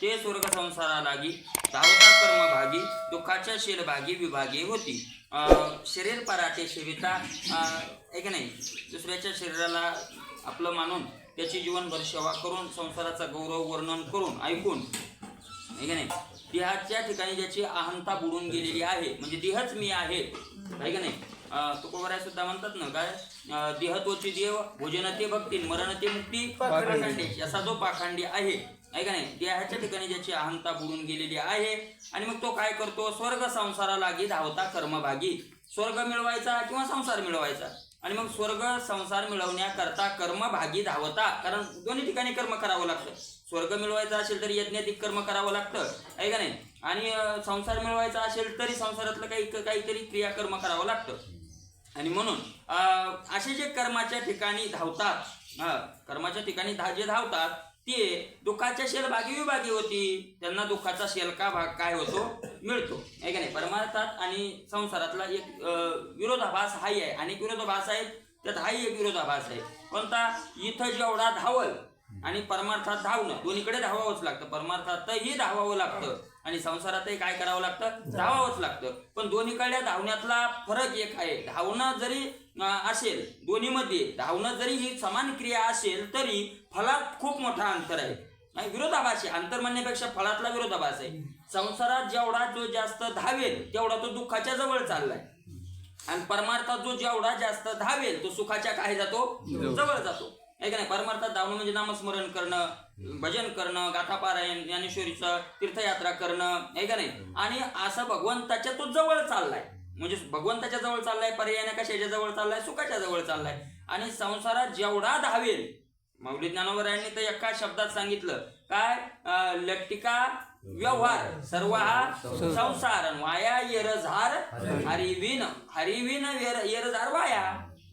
ते स्वर्ग संसारा लागी धावता कर्म भागी दुःखाच्या शेल भागी विभागी होती. शरीर पराटे सेविता आहे का नाही, दुसऱ्याच्या शरीराला आपलं मानून त्याची जीवनभर सेवा करून संसाराचा गौरव वर्णन करून ऐकून आहे का नाही, देहाच्या ठिकाणी ज्याची अहंता बुडून गेलेली आहे, म्हणजे देहच मी आहे का नाही. तुकोबराय सुद्धा म्हणतात ना काय, देह तोची देव भोजन ते भक्ती मरण ते मुक्ती पाखंडी, असा जो पाखंडी आहे का नाही, देहाच्या ठिकाणी ज्याची अहंता बुडून गेलेली आहे. आणि मग तो काय करतो, स्वर्ग संसारा लागी धावता कर्मभागी, स्वर्ग मिळवायचा किंवा संसार मिळवायचा. आणि मग स्वर्ग संसार मिळवण्याकरता कर्मभागी धावता, कारण दोन्ही ठिकाणी कर्म करावं लागतं. स्वर्ग मिळवायचा असेल तरी यज्ञाधिक कर्म करावं लागतं आहे का नाही, आणि संसार मिळवायचा असेल तरी संसारातलं काहीतरी क्रियाकर्म करावं लागतं. आणि म्हणून असे जे कर्माच्या ठिकाणी धावतात, कर्माच्या ठिकाणी जे धावतात ते दुःखाच्या शेल भागी विभागी होती. त्यांना दुःखाचा शेलका भाग काय होतो, मिळतो आहे का नाही. परमार्थात आणि संसारातला एक विरोधाभास हाही आहे, अनेक विरोधाभास आहेत, त्यात हाही एक विरोधाभास आहे. कोणता, इथं जेवढा धावल आणि परमार्थात धावणं, दोन्हीकडे धावावंच लागतं. परमार्थातही धावावं लागतं आणि संसारातही काय करावं लागतं, धावावंच लागतं. पण दोन्हीकडे धावण्यातला फरक एक आहे. धावणं जरी असेल, दोन्हीमध्ये धावणं जरी ही समान क्रिया असेल तरी फळात खूप मोठा अंतर आहे. विरोधाभास आहे, अंतर म्हणण्यापेक्षा फळातला विरोधाभास आहे. संसारात जेवढा जो जास्त धावेल तेवढा तो दुःखाच्या जवळ चाललाय, आणि परमार्थात जो जेवढा जास्त धावेल तो सुखाच्या काय जातो, जवळ जातो आहे का नाही. परमार्थात धावणं म्हणजे नामस्मरण करणं, भजन करणं, गाथापारायण, ज्ञानेश्वरीचं तीर्थयात्रा करणं आहे का नाही. आणि असं भगवंताच्या तो जवळ चाललाय, म्हणजे भगवंताच्या जवळ चाललाय, पर्यायाने कशाच्या जवळ चाललाय, सुखाच्या जवळ चाललाय. आणि संसारात जेवढा धावेल, माऊली ज्ञानोबरायांनी तर एका शब्दात सांगितलं काय, लट्टिका व्यवहार सर्व हा संसार, वाया येरझार हरिविन, हरिविन येरझार वाया.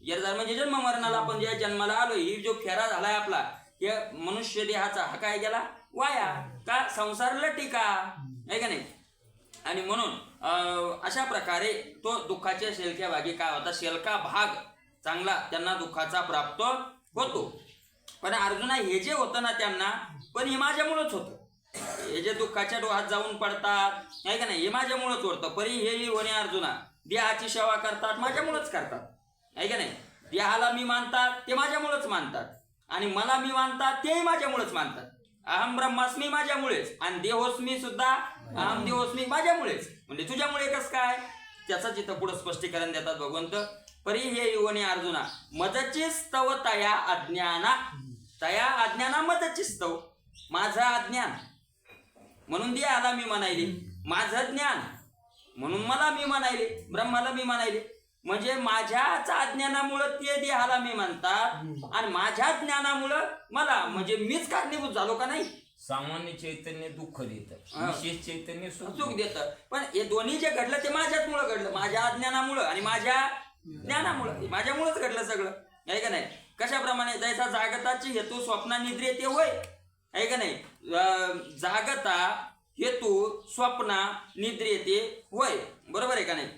येरझार म्हणजे जन्म मरणाला आपण ज्या जन्माला आलो, ही जो फेरा झालाय आपला, हे मनुष्य देहाचा हा काय गेला वाया, का संसार लटिका आहे का नाही. आणि म्हणून अशा प्रकारे तो दुःखाच्या शेलक्या भागी काय होता, शेलका भाग चांगला त्यांना दुःखाचा प्राप्त होतो. पण अर्जुना हे जे होतं ना त्यांना, पण हे माझ्यामुळेच होतं. हे जे दुःखाच्या डोहात जाऊन पडतात आहे का नाही, हे माझ्यामुळेच होतं. परी हे होणे अर्जुना, देहाची सेवा करतात माझ्यामुळेच करतात आहे का नाही. देहाला मी मानतात ते माझ्यामुळेच मानतात, आणि मला मी मानतात तेही माझ्यामुळेच मानतात. अहम ब्रह्मास्मी माझ्यामुळेच, आणि देहोस्मी सुद्धा अहम देहोस्मी माझ्यामुळेच. म्हणजे तुझ्यामुळे कसं काय, त्याचं जिथं पुढं स्पष्टीकरण देतात भगवंत. परी हे युवने अर्जुना मदची स्तव तया अज्ञाना, तया अज्ञाना मदची स्तव, माझं अज्ञान म्हणून देहाला मी म्हणायले, माझं ज्ञान म्हणून मला मी म्हणायले, ब्रह्माला मी म्हणायले. म्हणजे माझ्याच अज्ञानामुळं ते देहाला मी म्हणतात, आणि माझ्या ज्ञानामुळं मला, म्हणजे मीच कारणीभूत झालो का नाही. सामान्य चैतन्य दुःख देतं, विशेष चैतन्य सुख देतं. पण हे दोन्ही जे घडलं ते माझ्याचमुळं घडलं, माझ्या अज्ञानामुळं आणि माझ्या ज्ञानामुळं, माझ्यामुळंच घडलं सगळं आहे का नाही. कशाप्रमाणे, जैसा जागताची हेतू स्वप्ना निद्रे ते होय आहे का नाही. जागता हेतू स्वप्ना निद्रेते होय, बरोबर आहे का नाही.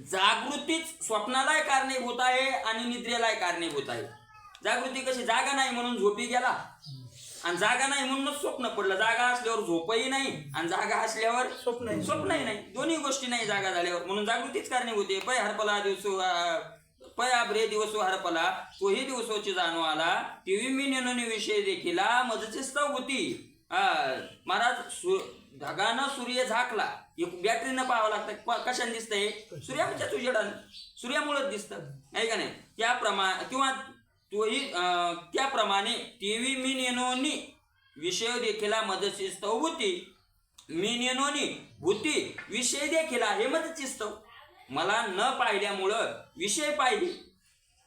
जागृतीच स्वप्नालाही कारणीभूत आहे आणि निद्रेलाही कारणीभूत आहे. जागृती कशी, जागा नाही म्हणून झोपी गेला, आणि जागा नाही म्हणूनच स्वप्न पडलं. जागा असल्यावर झोपही नाही, आणि जागा असल्यावर स्वप्नही नाही, दोन्ही गोष्टी नाही जागा झाल्यावर, म्हणून जागृतीच कारणीभूत आहे. पय हरपला दिवसो पय आब्रे दिवसो हरपला, तोही दिवसोची जाणू आला, टीव्ही मी नेनोनी विषय देखीला मजची स्तव होती. महाराज ढगानं सूर्य झाकला, एक बॅटरीनं पाहावं लागतं, कशाने दिसतंय, सूर्याच्या उजेडानं, सूर्यामुळेच दिसतं आहे का नाही. त्याप्रमाणे किंवा तोही त्याप्रमाणे टीव्ही मी नेनोनी विषय देखीला मदची स्तव होती, मी नेनोनी भूती विषय देखीला हे मदची स्तव. मला न पाहिल्यामुळं विषय पाहिले,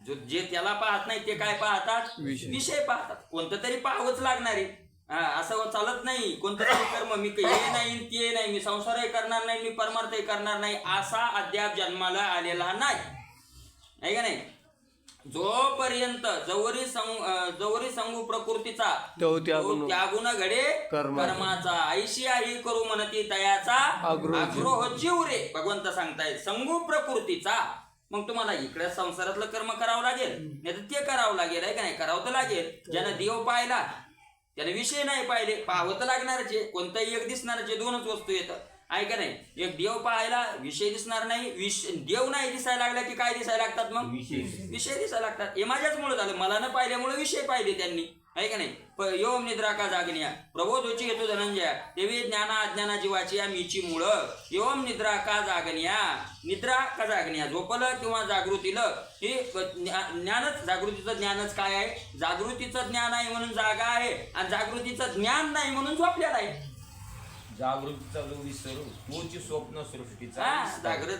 जे त्याला पाहत नाही ते काय पाहतात, विषय पाहतात. कोणतं तरी पाहावंच लागणार आहे, असं चालत नाही. कोणतं तरी कर्म, मी हे नाही ते नाही, मी संसारही करणार नाही, मी परमार्थही करणार नाही, असा अद्याप जन्माला आलेला नाही आहे का नाही. जोपर्यंत जवरी संगू प्रकृतीचा त्यागुण घडे कर्माचा, ऐशी आई करू म्हणती तयाचा आग्रह जीव रे. भगवंत सांगतायत संगू प्रकृतीचा. मग तुम्हाला इकडे संसारातलं कर्म करावं लागेल, नाही तर ते करावं लागेल आहे का नाही. करावं तर लागेल. ज्यानं देव पाहिला त्याने विषय नाही पाहिले, पाहावं तर लागणारच आहे. कोणताही एक दिसणारच आहे, दोनच वस्तू येतात आहे का नाही. एक देव पाहायला विषय दिसणार नाही, देव नाही दिसायला लागला की काय दिसायला लागतात मग विषय दिसायला लागतात. हे माझ्याचमुळे झालं, मला न पाहिल्यामुळे विषय पाहिले त्यांनी आहे का नाही. योम निद्रा का जागण्या प्रबोधोची हेतू धनंजया देवी ज्ञाना अज्ञाना जीवाची या मीची मूळ. योम निद्रा का जागण्या, निद्रा का जागण्या, झोपलं किंवा जागृतीलं हे ज्ञानच, जागृतीचं ज्ञानच काय आहे. जागृतीचं ज्ञान आहे म्हणून जागा आहे, आणि जागृतीचं ज्ञान नाही म्हणून झोपलेला आहे. जागृतीचा जो विसरू तोची स्वप्न सृष्टीचा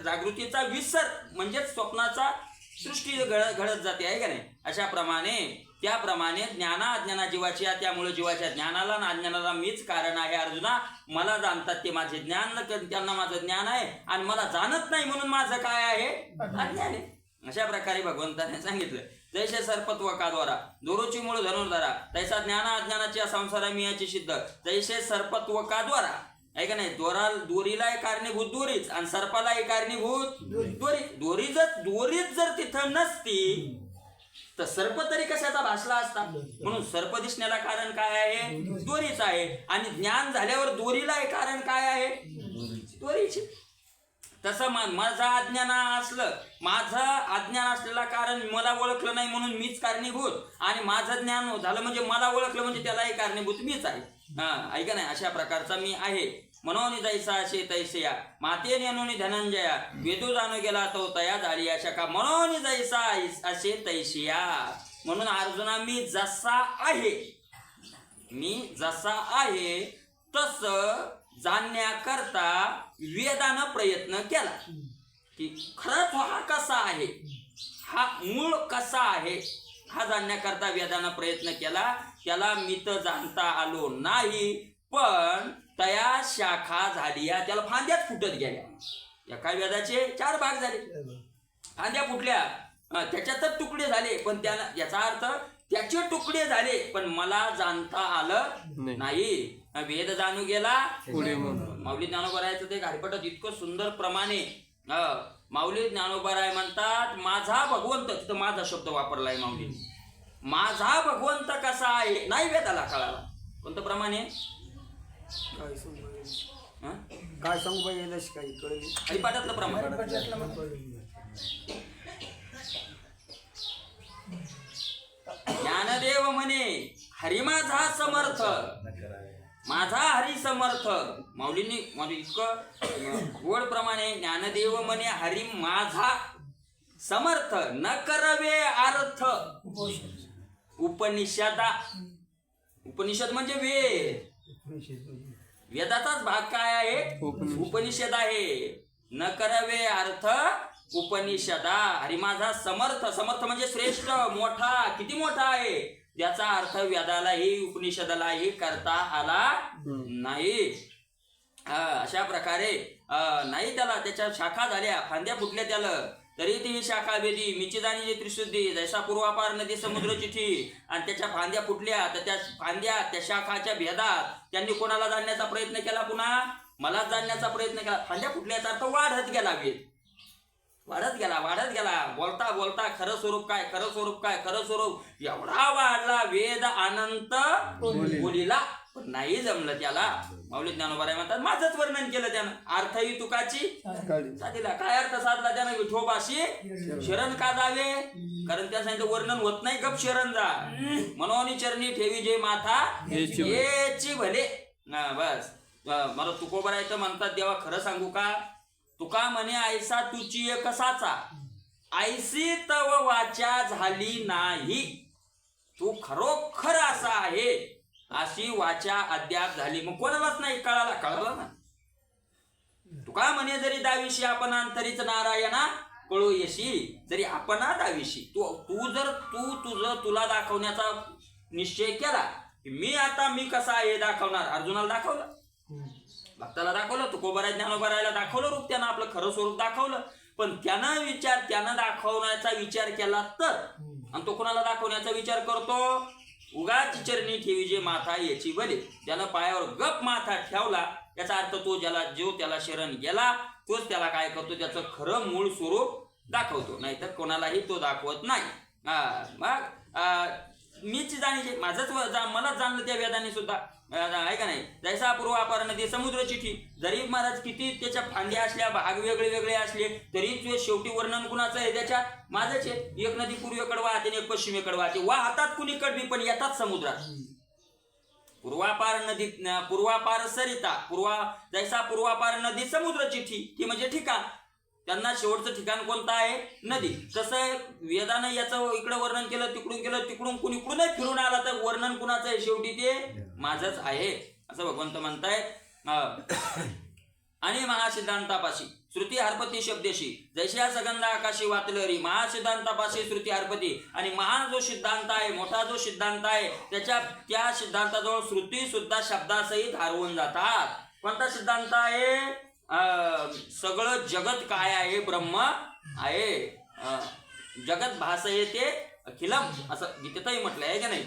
जागृतीचा विसर म्हणजे स्वप्नाचा सृष्टी घडत जाते आहे का नाही. अशा प्रमाणे त्याप्रमाणे ज्ञाना अज्ञाना जीवाची, त्यामुळे जीवाच्या ज्ञानाला आणि अज्ञानाला मीच कारण आहे. अर्जुना, मला जाणतात ते माझे ज्ञान, त्यांना माझं ज्ञान आहे, आणि मला जाणत नाही म्हणून माझं काय आहे, अज्ञान आहे. अशा प्रकारे भगवंताने सांगितलं. जैसे सर्पत्वकाद्वारा दोरोची मूळ धनुर्धरा तैसा ज्ञाना अज्ञानाच्या संसारा मियाची सिद्ध. जैसे सर्पत्वकाद्वारा आहे का नाही. दोरीला एक कारणीभूत दोरीच, आणि सर्पाला एक कारणीभूत दोरी. दोरीच जर तिथं नसती तर सर्प तरी कशाचा भासला असता. म्हणून सर्प दिसण्याला कारण काय आहे, दोरीच आहे. आणि ज्ञान झाल्यावर दोरीला एक कारण काय आहे, दोरीचे. तसं माझं अज्ञान असलं, माझं अज्ञान असलेलं कारण मला ओळखलं नाही म्हणून मीच कारणीभूत, आणि माझं ज्ञान झालं म्हणजे मला ओळखलं म्हणजे त्यालाही कारणीभूत मीच आहे. ऐका नाही, अशा प्रकारचा मी आहे. मनोनी जैसा असे तैसया माते नेनोनी धनंजया वेदू जाणू गेला तो तया झाली अशा का. मनोनी जैसा असे तैसिया, म्हणून अर्जुना मी जसा आहे तस जाणण्याकरता वेदानं प्रयत्न केला की खरंच हा कसा आहे, हा मूळ कसा आहे, हा जाणण्याकरता वेदानं प्रयत्न केला. त्याला मी तर जाणता आलो नाही, पण तया शाखा झाली, त्याला फांद्याच फुटत गेल्या. एका वेदाचे 4 भाग झाले, फांद्या फुटल्या, त्याच्यातच तुकडे झाले. पण त्याला याचा अर्थ त्याचे तुकडे झाले, पण मला जाणता आलं नाही. वेद जाणू गेला माऊली ज्ञानोबरायचं ते घाटपटात इतकं सुंदर प्रमाणे माऊली ज्ञानोबराय म्हणतात, माझा भगवंत, तिथं माझा शब्द वापरलाय माऊली. माझा भगवंत कसा आहे नाही वेदाला कळाला. कोणतं प्रमाणे काय सांगू पाहिजे काही कळलं. हरिपाठातलं प्रमाण. ज्ञानदेव म्हणे हरी माझा समर्थ, माझा हरी समर्थ. माऊलींनी म्हणजे इतकं गोड प्रमाणे ज्ञानदेव म्हणे हरी माझा समर्थ न करवे अर्थ. उपनिषदा, उपनिषद म्हणजे वेद, वेदाचाच भाग काय आहे, उपनिषद आहे. न करवे अर्थ उपनिषदा. हरी माझा समर्थ, समर्थ म्हणजे श्रेष्ठ, मोठा, किती मोठा आहे याचा अर्थ वेदालाही उपनिषदालाही करता आला नाही. अशा प्रकारे नाही त्याला, त्याच्या शाखा झाल्या, फांद्या फुटल्या त्याला, तरी ती शाखा वेदी मिची जाणीची त्रिशुद्धी जैसा पूर्वापार नदी समुद्र चिठी. आणि त्याच्या फांद्या फुटल्या, तर त्या फांद्या त्या शाखाच्या भेदात त्यांनी कोणाला जाणण्याचा प्रयत्न केला, पुन्हा मला जाणण्याचा प्रयत्न केला. फांद्या फुटल्याचा अर्थ वाढत गेला वेद, वाढत गेला. बोलता बोलता खरं स्वरूप काय, खरं स्वरूप काय, खरं स्वरूप एवढा वाढला वेद अनंत बोलीला, पण नाही जमलं त्याला. माऊली ज्ञानोबराय म्हणतात माझंच वर्णन केलं त्यानं. अर्थही तुकाची साधीला. काय अर्थ साधला त्यानं, विठोबाशी शरण का जावे, कारण त्या सांगितलं वर्णन होत नाही, गप शरण जा. मनोनी चरणी ठेवी जे माथा याची भले. बस मला तुकोबराय तर म्हणतात, देवा खरं सांगू का, तुका म्हणे ऐसा तुची कसाचा, ऐसी तव वाचा झाली नाही. तू खरोखर असा आहे अशी वाचा अद्याप झाली. मग कोणालाच नाही कळाला ना. तुका म्हणे जरी दाविशी आपण अंतरीच नारायणा कळू येशी, जरी आपण दाविशी तू जर तुला दाखवण्याचा निश्चय केला, मी आता मी कसा आहे दाखवणार. अर्जुनाला दाखवलं, भक्ताला दाखवलं, तुकोबराय ज्ञानोबरायला दाखवलं रूप, त्यानं आपलं खरं स्वरूप दाखवलं. पण त्यानं दाखवण्याचा विचार केला तर, आणि तो कोणाला दाखवण्याचा विचार करतो, उगाच चरणी ठेवी जे माथा याची भले. त्यानं पायावर गप माथा ठेवला, याचा अर्थ तो जो त्याला शरण गेला तोच त्याला काय करतो, त्याचं खरं मूळ स्वरूप दाखवतो, नाहीतर कोणालाही तो दाखवत नाही. मग मीच जाणीचे माझंच मलाच जाणलं त्या वेदाने सुद्धा आहे का नाही. जैसा पूर्वापार नदी समुद्र चिठी, जरी महाराज किती त्याच्या फांद्या असल्या भाग वेगळे वेगळे असले तरी शेवटी वर्णन कुणाचं आहे त्याच्यात? माझंच आहे. एक नदी पूर्वेकडे वाहते आणि एक पश्चिमेकडे वाहते, वाहतात कुणीकडे बी पण येतात समुद्रात. पूर्वापार नदी पूर्वापार सरिता जैसा पूर्वापार नदी समुद्र चिठी, ती म्हणजे ठिकाण. त्यांना शेवटचं ठिकाण कोणतं आहे? नदी. तसं वेदानं याचं इकडं वर्णन केलं, तिकडून केलं, तिकडून कुणीकडूनही फिरून आला तर वर्णन कुणाचं आहे? शेवटी ते माझंच आहे असं भगवंत म्हणतायत. आणि महासिद्धांतापाशी श्रुती हरपती शब्देशी जैशा सगंधा आकाशी वातलरी, महासिद्धांतापाशी श्रुती हरपती. आणि महान जो सिद्धांत आहे, मोठा जो सिद्धांत आहे, त्या सिद्धांताजवळ श्रुती सुद्धा शब्दासहित हरवून जातात. कोणता सिद्धांत आहे? सगळं जगत काय आहे? ब्रह्म आहे. जगत भासये ते अखिलम असं गीतेतही म्हटलं आहे की नाही.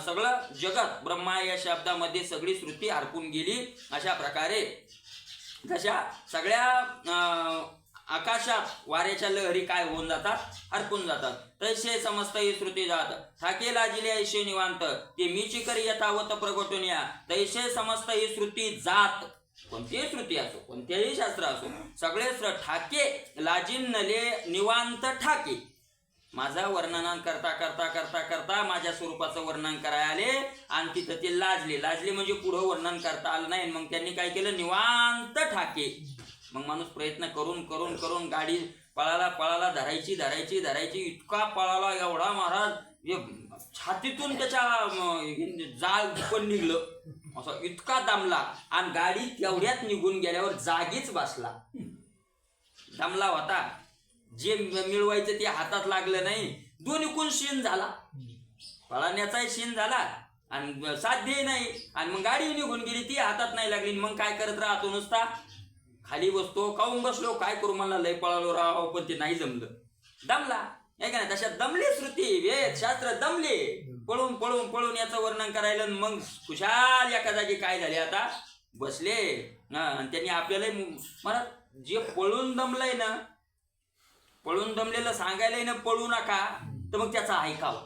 सगळं जगत ब्रह्मा या शब्दामध्ये सगळी श्रुती हरपून गेली. अशा प्रकारे जशा सगळ्या आकाशात वाऱ्याच्या लहरी काय होऊन जातात? हरपून जातात. तैसे समस्त ही श्रुती जात ठाके लाजिले ऐशे निवांत, ते मीची करी यथावत प्रगटून या. तैसे समस्त ही श्रुती जात, कोणतीही श्रुती असो, कोणतेही शास्त्र असो, सगळे ठाके लाजिनले निवांत ठाके. माझा वर्णन करता करता करता करता माझ्या स्वरूपाचं वर्णन करायला आले आणि तिथं ते लाजले म्हणजे पुढं वर्णन करता आलं नाही. मग त्यांनी काय केलं? निवांत ठाके. मग माणूस प्रयत्न करून करून करून गाडी पळाला धरायची इतका पळाला एवढा महाराज छातीतून त्याच्या जाळ पण निघलं असं, इतका दमला आणि गाडी तेवढ्यात निघून गेल्यावर जागीच बसला. दमला होता, जे मिळवायचं ते हातात लागलं नाही. दोन्हीकून शीन झाला, पळण्याचाही शीन झाला आणि साध्यही नाही. आणि मग गाडी निघून गेली, ती हातात नाही लागली. मग काय करत राहतो? नुसता खाली बसतो. काऊन बसलो? काय करू, मला लय पळालो राव, पण ते नाही जमलं. दमला आहे का नाही. तशा दमले श्रुती वेद शास्त्र दमले, पळून पळून पळून याचं वर्णन करायला. मग खुशाल एका जागी काय झाले? आता बसले. आणि त्यांनी आपल्याला मला जे पळून दमलंय ना, पळून दमलेलं सांगायलाय ना पळू नका, तर मग त्याचा ऐकावं.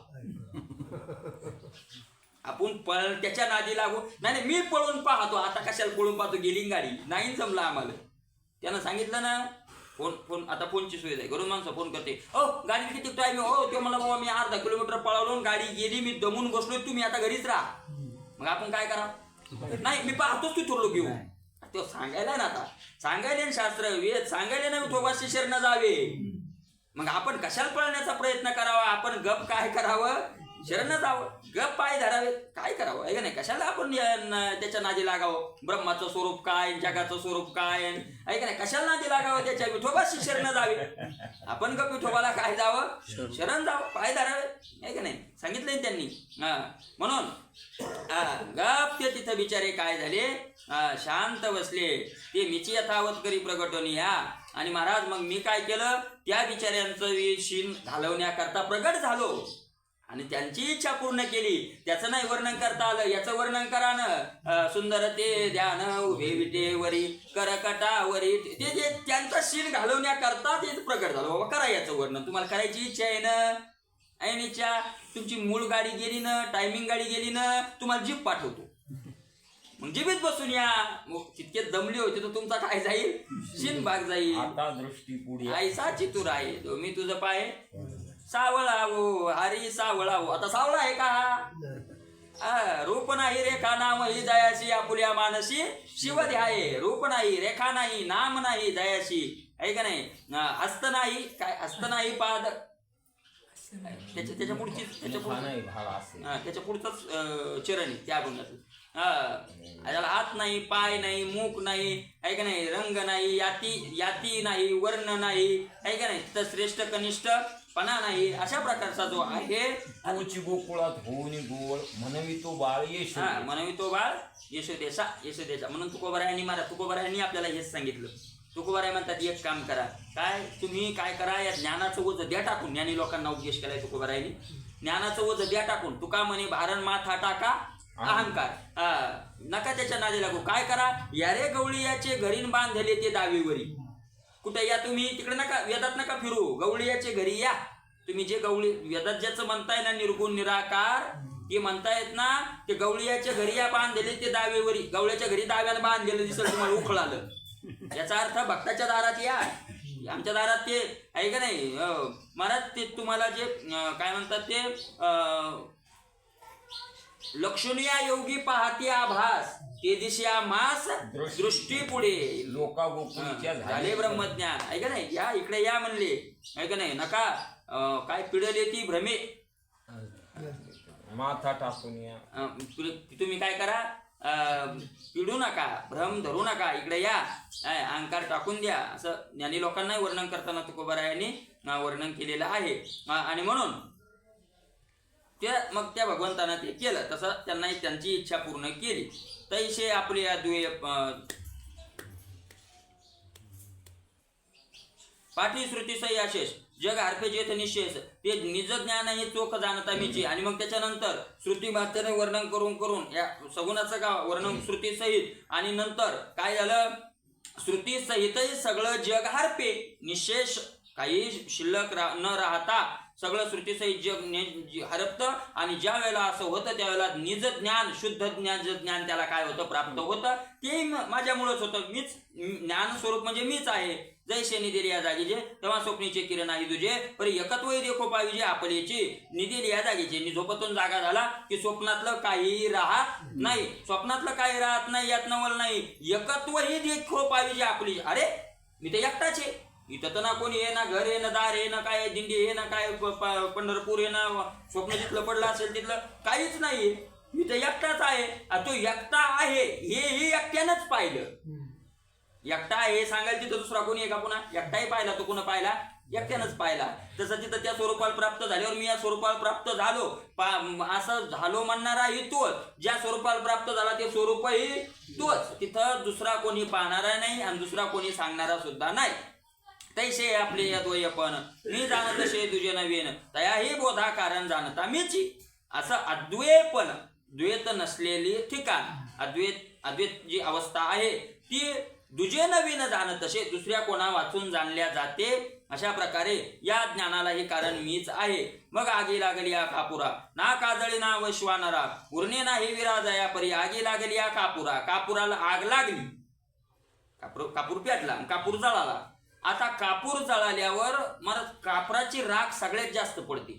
आपण त्याच्या नादी लागू नाही. मी पळून पाहतो, आता कशाला पळून पाहतो? गेली गाडी, नाही जमलं आम्हाला. त्यानं सांगितलं ना, फोन आता फोनची सुविधा आहे. घरून माणसं फोन करते, हो गाडी किती टाइम? हो ते मला बाबा मी अर्धा किलोमीटर पळालो, गाडी गेली, मी दमून बसलोय, तुम्ही आता घरीच राहा. मग आपण काय करा? नाही मी पाहतोच तू ठरलो घेऊ. तो सांगायला ना, आता सांगायला शास्त्र वेद सांगायला ना, विठोबाशी शरण जावे. मग आपण कशाला पळण्याचा प्रयत्न करावा? आपण गप काय करावं? शरण जावं, गप पाय धरावे. काय करावं आहे का नाही? कशाला आपण त्याच्या नादी लागावं? ब्रह्माचं स्वरूप काय, जगाचं स्वरूप काय आहे का नाही? कशाला नादी लागावं? त्याच्या विठोबाशी शरण जावे. आपण गप विठोबाला काय जावं? शरण जावं, पाय धरावे आहे का नाही? सांगितलंय त्यांनी. म्हणून गप ते तिथं बिचारे काय झाले? शांत बसले. ते मीची यथावत करी प्रगटून या. आणि महाराज मग मी काय केलं? त्या बिचाऱ्यांचं शीन घालवण्याकरता प्रगट झालो आणि त्यांची इच्छा पूर्ण केली. त्याचं नाही वर्णन करता आलं, याचं वर्णन करा ना. सुंदर ते ध्यान उभे विटेवरी करकटावरी, ते जे त्यांचं शीन घालवण्याकरता ते प्रगट झालं. बाबा करा याचं वर्णन, तुम्हाला करायची इच्छा आहे ना? ऐन इच्छा. तुमची मूळ गाडी गेली ना, टायमिंग गाडी गेली ना, तुम्हाला जीप पाठवतो. मग जीबीत बसून या. मग तितके दमले होते तर तुमचा काय जाईल? शीन भाग जाईल. आता दृष्टी पुढे ऐसा चितूर आहे तो, मी तुझं पाय सावळावो हरी सावळावो. आता सावळा आहे का? रूप नाही रेखा नाम ही जयाशी आपुल्या मानसी शिव ध्याये. रूप नाही, रेखा नाही, नाम नाही जयाशी आहे का नाही? हस्त नाही, काय हस्त नाही, पाद त्याच्या पुढची त्याच्या पुढचाच चरण आहे त्या अभंगाचं. त्याला हात नाही, पाय नाही, मूक नाही आहे का नाही? रंग नाही, याती नाही, वर्ण नाही आहे का नाही? तर श्रेष्ठ कनिष्ठ पणा नाही. अशा प्रकारचा जो आहे गोकुळात होऊन गोळ म्हणवितो बाळ यशो. म्हणवितो बाळ यशोदेशा म्हणून तुकोबारायांनी आपल्याला हेच सांगितलं. तुकोबाराय म्हणतात एक काम करा, काय तुम्ही काय करा, या ज्ञानाचं ओझं द्या टाकून. ज्ञानी लोकांना उपदेश केलाय तुकोबारायांनी. ज्ञानाचं ओझं द्या टाकून. तुका म्हणे भारण माथा टाका अहंकार नका त्याच्या नादी लागू. काय करा, यारे गवळीयाचे घरीन बांधले ते दावीवरी. कुठे या तुम्ही? तिकडे नका, वेदात नका फिरू. गवळीयाचे घरी या तुम्ही. जे गवळी वेदात ज्याचं म्हणताय ना, निर्गुण निराकार ते म्हणतायत ना ते गवळीयाच्या घरी या बांधलेले ते दावेवरी गवळ्याच्या घरी दाव्यानं बांधलेलं दिसलं तुम्हाला उखळालं. याचा अर्थ भक्ताच्या दारात या, आमच्या दारात ते आहे का नाही. महाराज ते तुम्हाला जे काय म्हणतात ते लक्षणीय योगी पाहती आभास ते दिशा मास दृष्टी पुढे लोका गोकुळच्या झाले ब्रह्मज्ञान. आहे का नाही. या इकडे या म्हणले. आहे का नाही. नका काय पिढले ती भ्रमे माथा टाकून या. तुम्ही काय करा पिडू नका, भ्रम धरू नका, इकडे या, अहंकार टाकून द्या. असं ज्ञानी लोकांना वर्णन करताना तुकोबारायांनी वर्णन केलेलं आहे. आणि म्हणून ते मग त्या भगवंतानं ते केलं तसं त्यांना त्यांची इच्छा पूर्ण केली. तैसे आपले अद्वैय पाठी श्रुती सही आशेष जग अर्पे जेथ निशेष ते निज ज्ञान हे चोख जाणता मीची. आणि मग त्याच्यानंतर श्रुती भाषेने वर्णन करून करून या सगुणाचं का वर्णन श्रुती सहित. आणि नंतर काय झालं श्रुती सहितही सगळं जग हरपे निशेष काही शिल्लक न राहता सगळं श्रुतीसहित जग हरपतं. आणि ज्या वेळेला असं होतं त्यावेळेला निज ज्ञान शुद्ध ज्ञान त्याला काय होतं प्राप्त होतं. ते माझ्यामुळेच होतं. मीच ज्ञान स्वरूप म्हणजे मीच आहे. जैसे निधेल या जागीचे तेव्हा स्वप्नीचे किरण आहे तुझे पर एकत्वही देखो पाहिजे आपल्याची निधेल या जागीचे. झोपतून जागा झाला की स्वप्नातलं काही राहत नाही. स्वप्नातलं काही राहत नाही यात नवल नाही. एकत्वही देखो पाहिजे आपली. अरे मी तर एकटाच आहे. इथं तर ना कोणी आहे ना घर आहे ना दार आहे ना काय दिंडी आहे ना काय पंढरपूर आहे ना स्वप्न जिथलं पडलं असेल तिथलं काहीच नाही. मी तर एकटाच आहे. तो एकटा आहे हेही एकट्यानंच पाहिलं. एकटा आहे सांगायला तिथं दुसरा कोणी आहे का पुन्हा. एकटाही पाहिला तो कोण पाहिला एकट्यानंच पाहिला. तसं तिथं त्या स्वरूपाला प्राप्त झाल्यावर मी या स्वरूपाला प्राप्त झालो असं झालो म्हणणाराही तोच. ज्या स्वरूपाला प्राप्त झाला ते स्वरूपही तोच. तिथं दुसरा कोणी पाहणारा नाही आणि दुसरा कोणी सांगणारा सुद्धा नाही. तैसे आपले अद्वय पण मी जाणत तसे तुझे नवीन तयाही बोधा कारण जाणता मीची. असं अद्वैतपण द्वैत नसलेली ठिकाण अद्वैत जी अवस्था आहे ती दुजे नवीन जाणत तसे दुसऱ्या कोणा वाचून जाणल्या जाते. अशा प्रकारे या ज्ञानाला हे कारण मीच आहे. मग आगी लागली या कापुरा ना काजळी ना वैश्वानरा उरणे नाही विराजया परी आगी लागली या कापुरा. कापुराला आग लागली कापूर पेटला कापूर जळाला. आता कापूर जळाल्यावर मला कापराची राख सगळ्यात जास्त पडते.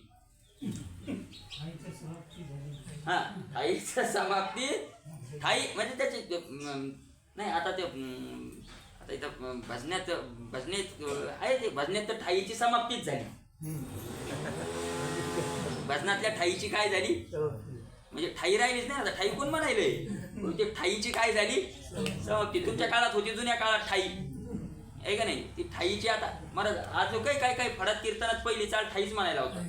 हा थाईची समाप्ती थाई म्हणजे त्याची नाही. आता इथं भजण्यात आहे ते भजण्यात तर ठाईची समाप्तीच झाली. भजनातल्या ठाईची काय झाली म्हणजे ठाई राहिलीच नाही. आता ठाई कोण म्हणायलंय ते ठाईची काय झाली समाप्ती. तुमच्या काळात होती जुन्या काळात ठाई आहे का नाही. ती ठाईची आता महाराज आज काही फडात कीर्तनात पहिली चाल ठाईच म्हणायला होता.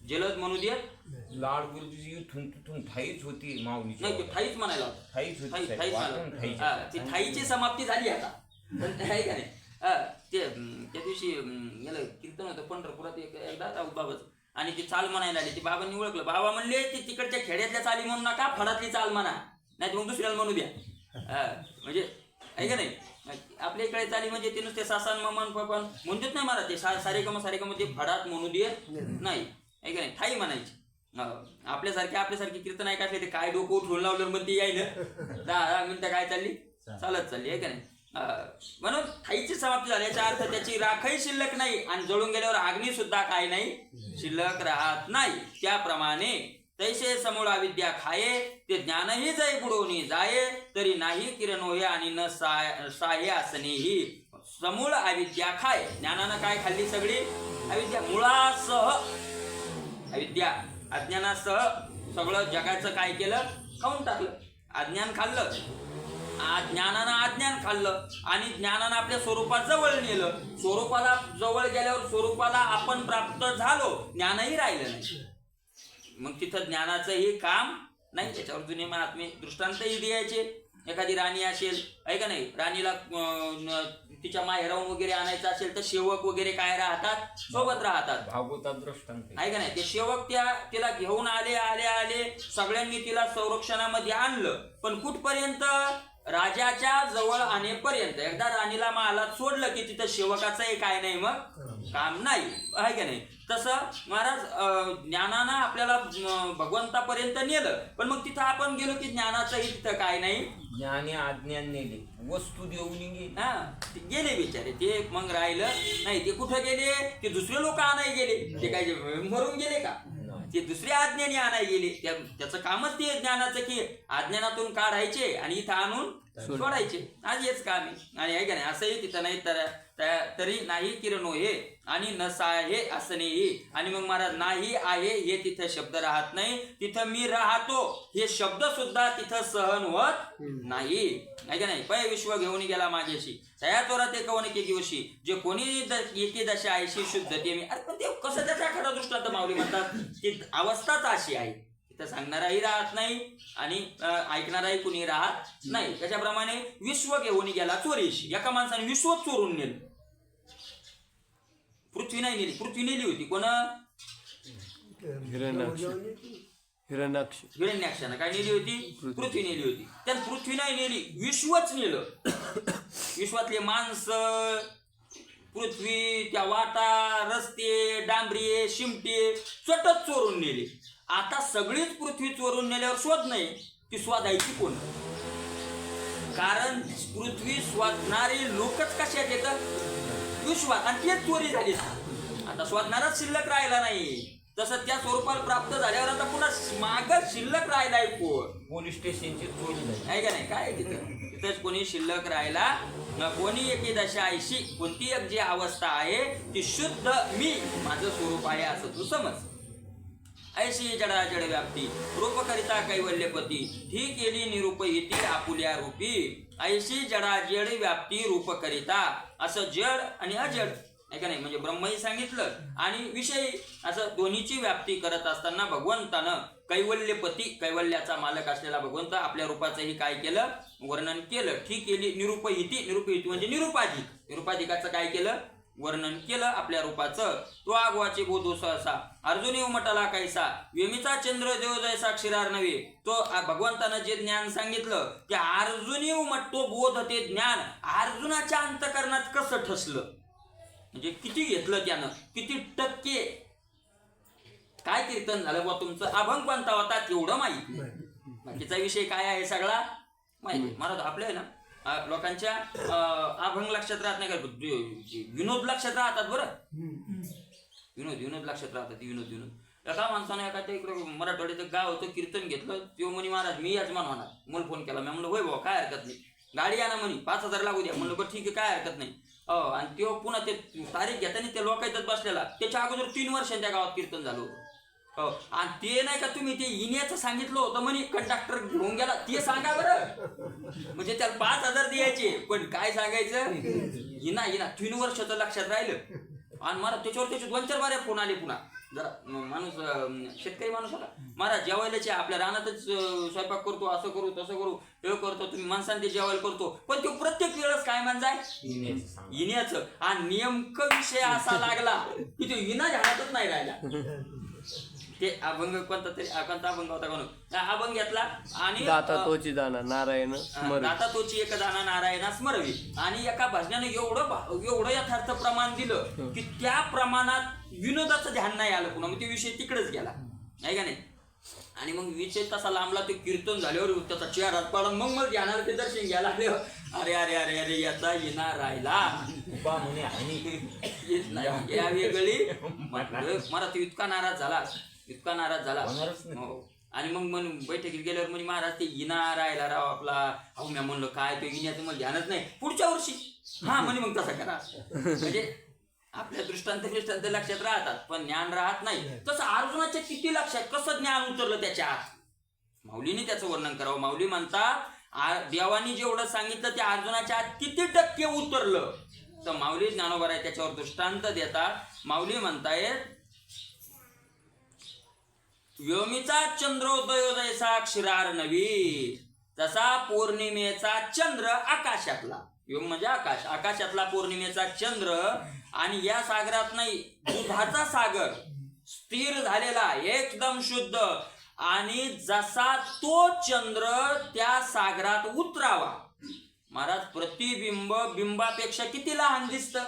जलद म्हणू देत लाड गुरुजी इथून तिथून ठाईच होती माऊली नाही ते ठाईच म्हणायला होता. ठाईच होती ती ठाईची समाप्ती झाली आता आहे का नाही. ते त्या दिवशी गेलं कीर्तन होतं पंढरपुरात एकदा बाबाच आणि ती चाल म्हणायला आली. ती बाबांनी ओळखलं. बाबा म्हणले ती तिकडच्या खेड्यातल्या चाली म्हणू नका फडातली चाल म्हणा नाही मग दुसऱ्याला म्हणू द्या. म्हणजे आहे का नाही. आपल्या इकडे चाली म्हणजे ते नुसते सासन ममन पण म्हणतात नाही मला ते सारेकम ते फडात म्हणू दे नाही आहे का नाही. ठाई म्हणायची. आपल्यासारखी कीर्तन ऐकायचं ते काय डोकं उठून लावलं मग ती यायला 10 मिनिटं काय चालली चालत चालली आहे का नाही. म्हणून ठाईची समाप्ती झाल्याचा अर्थ त्याची राखही शिल्लक नाही आणि जळून गेल्यावर अग्नी सुद्धा काय नाही शिल्लक राहत नाही. त्याप्रमाणे तैसे समूळ अविद्या खाये ते ज्ञानही जाई बुडवणी जाये तरी नाही किरण होय आणि न साहे असणेही. समूळ अविद्या खाय ज्ञानानं काय खाल्ली सगळी अविद्या. मुळासह अविद्या अज्ञानासह सगळं जगाचं काय केलं खाऊन टाकलं. अज्ञान खाल्लं ज्ञानानं अज्ञान खाल्लं आणि ज्ञानानं आपल्या स्वरूपात जवळ नेलं. स्वरूपाला जवळ गेल्यावर स्वरूपाला आपण प्राप्त झालो ज्ञानही राहिलं नाही. मग तिथं ज्ञानाचंही काम नाही. त्याच्यावर जुने महात्मे दृष्टांतही द्यायचे. एखादी राणी असेल आहे का नाही राणीला तिच्या माहेराहून वगैरे आणायचं असेल तर सेवक वगैरे काय राहतात सोबत राहतात. भागवतात दृष्टांत आहे का नाही. ते सेवक तिला घेऊन आले सगळ्यांनी तिला संरक्षणामध्ये आणलं पण कुठपर्यंत राजाच्या जवळ आणेपर्यंत एकदा राणीला महालात सोडलं की तिथं सेवकाचंही काय नाही मग काम नाही आहे का नाही. तसं महाराज ज्ञानानं आपल्याला भगवंतापर्यंत नेलं, पण मग तिथं आपण गेलो की ज्ञानाचंही तिथं काय नाही. ज्ञानी अज्ञान नेले, वस्तू देऊन गेली. हा ते गेले बिचारे, ते मग राहिलं नाही. ते कुठं गेले, ते दुसरे लोक आणाय गेले, ते काय मरून गेले का, ते दुसरे अज्ञानी आणाय गेले. त्याचं कामच ते ज्ञानाचं की अज्ञानातून काढायचे आणि इथं आणून सोडायचे. आज हेच काम आहे. आणि आहे का नाही, असंही तिथं नाही तरी नाही किरणो हे आणि नसा हे असं नाही. आणि मग महाराज नाही आहे हे तिथं शब्द राहत नाही, तिथं मी राहतो हे शब्द सुद्धा तिथं सहन होत नाही. आहे का नाही. पय विश्व घेऊन गेला माझ्याशी तया चोरात एकावन्न दिवशी जे कोणी एके दशा ऐशी शुद्ध ते मी. अरे पण ते कसं त्याच्या खरं दृष्टांत माऊली म्हणतात की अवस्थाच अशी आहे, तिथं सांगणाराही राहत नाही आणि ऐकणाराही कुणी राहत नाही. त्याच्याप्रमाणे विश्व घेऊन गेला चोरीशी. एका माणसाने विश्व चोरून नेलं, पृथ्वी नाही नेली. पृथ्वी नेली होती कोण, हिरण्याक्षानं काय नेली होती, पृथ्वी नेली होती. त्यात पृथ्वी नाही नेली, विश्वच नेलं. विश्वातले माणसं, पृथ्वी, त्या वाटा, रस्ते, डांबरी, शिमटे सतत चोरून नेले. आता सगळीच पृथ्वी चोरून नेल्यावर शोध नाही, ती शोधायची कोण. कारण पृथ्वी शोधणारे लोकच कशात येतं, विश्वात, आणि तेच चोरी झाली. आता शोधणारच शिल्लक राहिला नाही. तसं त्या स्वरूपाला प्राप्त झाल्यावर आता पुन्हा मागच शिल्लक राहिलाय कोण, पोलीस स्टेशनची चोरी झाली आहे का नाही. काय तिथंच कोणी शिल्लक राहिला न. कोणी एके दशा ऐशी, कोणती एक जी अवस्था आहे ती शुद्ध मी माझं स्वरूप आहे असं तू समज. ऐशी जडा जड व्याप्ती रूपकरिता कैवल्यपती ही केली निरूपहिती आपुल्या रूपी. ऐशी जडा जड व्याप्ती रूपकरिता, असं जड आणि अजड आहे का नाही. म्हणजे ब्रह्मही सांगितलं आणि विषयी असं दोन्हीची व्याप्ती करत असताना भगवंतानं कैवल्यपती, कैवल्याचा मालक असलेला भगवंत आपल्या रूपाचंही काय केलं, वर्णन केलं. ठीक केली निरूपहिती, निरूपहिती म्हणजे निरूपाधिक, निरूपाधिकाचं काय केलं, वर्णन केलं आपल्या रूपाचं. तो आगवाचे बोधो सहसा अर्जुनी उमटला कैसा वेमीचा चंद्र देव जैसा क्षीरार नव्हे. तो भगवंतानं जे ज्ञान सांगितलं ते अर्जुनी उमटतो बोध, ते ज्ञान अर्जुनाच्या अंतकरणात कसं ठसलं, म्हणजे किती घेतलं त्यानं, किती टक्के काय कीर्तन झालं बा तुमचं, अभंग कोणता होता तेवढं माहिती. बाकीचा विषय काय आहे सगळा माहिती. महाराज आपल्या ना लोकांच्या अभंग लक्षात राहत नाही का, विनोद लक्षात राहतात. बरं विनोद लक्षात राहतात. विनोद एका माणसाने एखाद्या इकडे मराठवाड्याचं गाव होतं, कीर्तन घेतलं. तो म्हणे महाराज मी यजमान होणार. मला फोन केला, मी म्हणलं होय बाबा काय हरकत नाही, गाडी आणा म्हणे, 5,000 लागू द्या. म्हणलं बरं ठीक आहे काय हरकत नाही. आणि तो पुन्हा ते तारीख घेताना त्या लोकांच्यात बसलेला. त्याच्या अगोदर 3 वर्ष त्या गावात कीर्तन झालं होतं. आणि ते नाही का तुम्ही ते इन्याचं सांगितलं होतं म्हणे, कंडक्टर घेऊन गेला, ते सांगा बरं. म्हणजे त्याला 5,000 द्यायचे, पण काय सांगायचं, इना 3 वर्षाचं लक्षात राहिलं. आणि मला त्याच्यावर त्याचे 2-4 बारे फोन आले. पुन्हा जरा माणूस शेतकरी माणूस होता. महाराज जेवायलाचे आपल्या रानातच स्वयंपाक करतो, असं करू तसं करू, हे करतो, तुम्ही माणसांनी ते जेवायला करतो. पण तो प्रत्येक वेळेस काय म्हणजाय इन्याचं. आणि नेमकं विषय असा लागला की तो इना झाडातच नाही राहिला. ते अभंग कोणता अभंग होता कोण, अभंग घेतला आणि दाता तोची दाना नारायण दाता तोची एक दाना नारायणा स्मरवी. आणि एका भजनाने एवढं यथार्थ प्रमाण दिलं की त्या प्रमाणात विनोदाचं ध्यान नाही आलं पुन्हा. मग ते विषय तिकडेच गेला नाही का नाही. आणि मग विषय तसा लांबला. ते कीर्तन झाल्यावर त्याचा चेहरा पडून मग मला ध्यानाला ते दर्शन घ्यायला आले. अरे अरे अरे अरे याचा येणार राहिला येत नाही या वेगळी. मला तो इतका नाराज झाला. आणि मग बैठकीत गेल्यावर म्हणे महाराज ते इना राहिला राव आपला. अहो मी म्हणलं काय तो इन्याचं मला ध्यानच नाही, पुढच्या वर्षी हा म्हणे मग तसा करा. म्हणजे आपल्या दृष्टांत लक्षात राहतात पण ज्ञान राहत नाही. तसं अर्जुनाच्या किती लक्षात कसं ज्ञान उतरलं त्याच्या आत, माऊलीने त्याचं वर्णन करावं. माऊली म्हणतात देवानी जेवढं सांगितलं ते अर्जुनाच्या आत किती टक्के उतरलं. तर माऊली ज्ञानोबर आहे त्याच्यावर दृष्टांत देतात. माऊली म्हणतायत व्योमीचा चंद्रोदय जैसा क्षीरार नवी, तसा पौर्णिमेचा चंद्र आकाशातला. व्योम म्हणजे आकाश, आकाशातला पौर्णिमेचा चंद्र. आणि या सागरात नाही, दुधाचा सागर स्थिर झालेला एकदम शुद्ध. आणि जसा तो चंद्र त्या सागरात उतरावा महाराज प्रतिबिंब बिंबापेक्षा किती लहान दिसतं.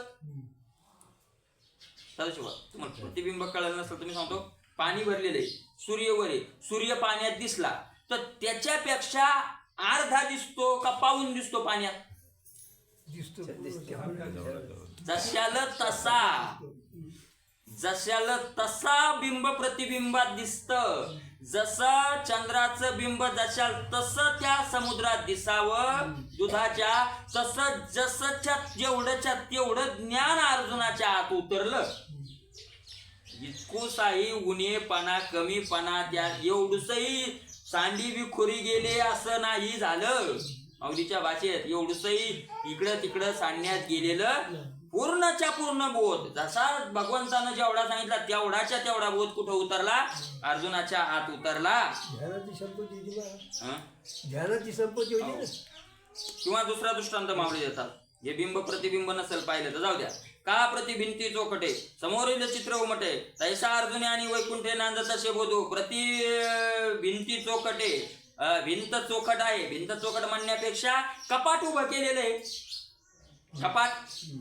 सदाशिवा तुम्हाला प्रतिबिंब कळलं नसेल तुम्ही सांगतो, पाणी भरलेलं आहे, सूर्यवर आहे, सूर्य पाण्यात दिसला तर त्याच्यापेक्षा अर्धा दिसतो का पाऊण दिसतो पाण्यात? जशाला तसा बिंब प्रतिबिंबात दिसतं. जसं चंद्राचं बिंब जशाल तसं त्या समुद्रात दिसावं दुधाच्या, तसं जसंच्या जेवढंच्या तेवढं ज्ञान अर्जुनाच्या आत उतरलं. इतकुसाही उणेपणा कमीपणा त्यात एवढूसही सांडी विखुरी गेले असं नाही झालं. माऊलीच्या भाषेत एवढूसही इकडं तिकडं सांडण्यात गेलेलं पूर्णच्या पूर्ण बोध. जसा भगवंतानं जेवढा सांगितला तेवढाच्या तेवढा बोध कुठं उतरला? अर्जुनाच्या आत उतरला. ध्यानाची संपत्ती होती ना. किंवा दुसरा दृष्टांत माऊली देतात, हे बिंब प्रतिबिंब नसेल पाहिलं तर जाऊ द्या. का प्रतिभिंती चोखटे समोरील चित्र उमटे, तैसा अर्जुने आणि वैकुंठे नांद तसे बोधू. भिंती चोखटे, भिंत चोखट आहे. भिंत चोखट म्हणण्यापेक्षा कपाट उभं केलेलं आहे. कपाट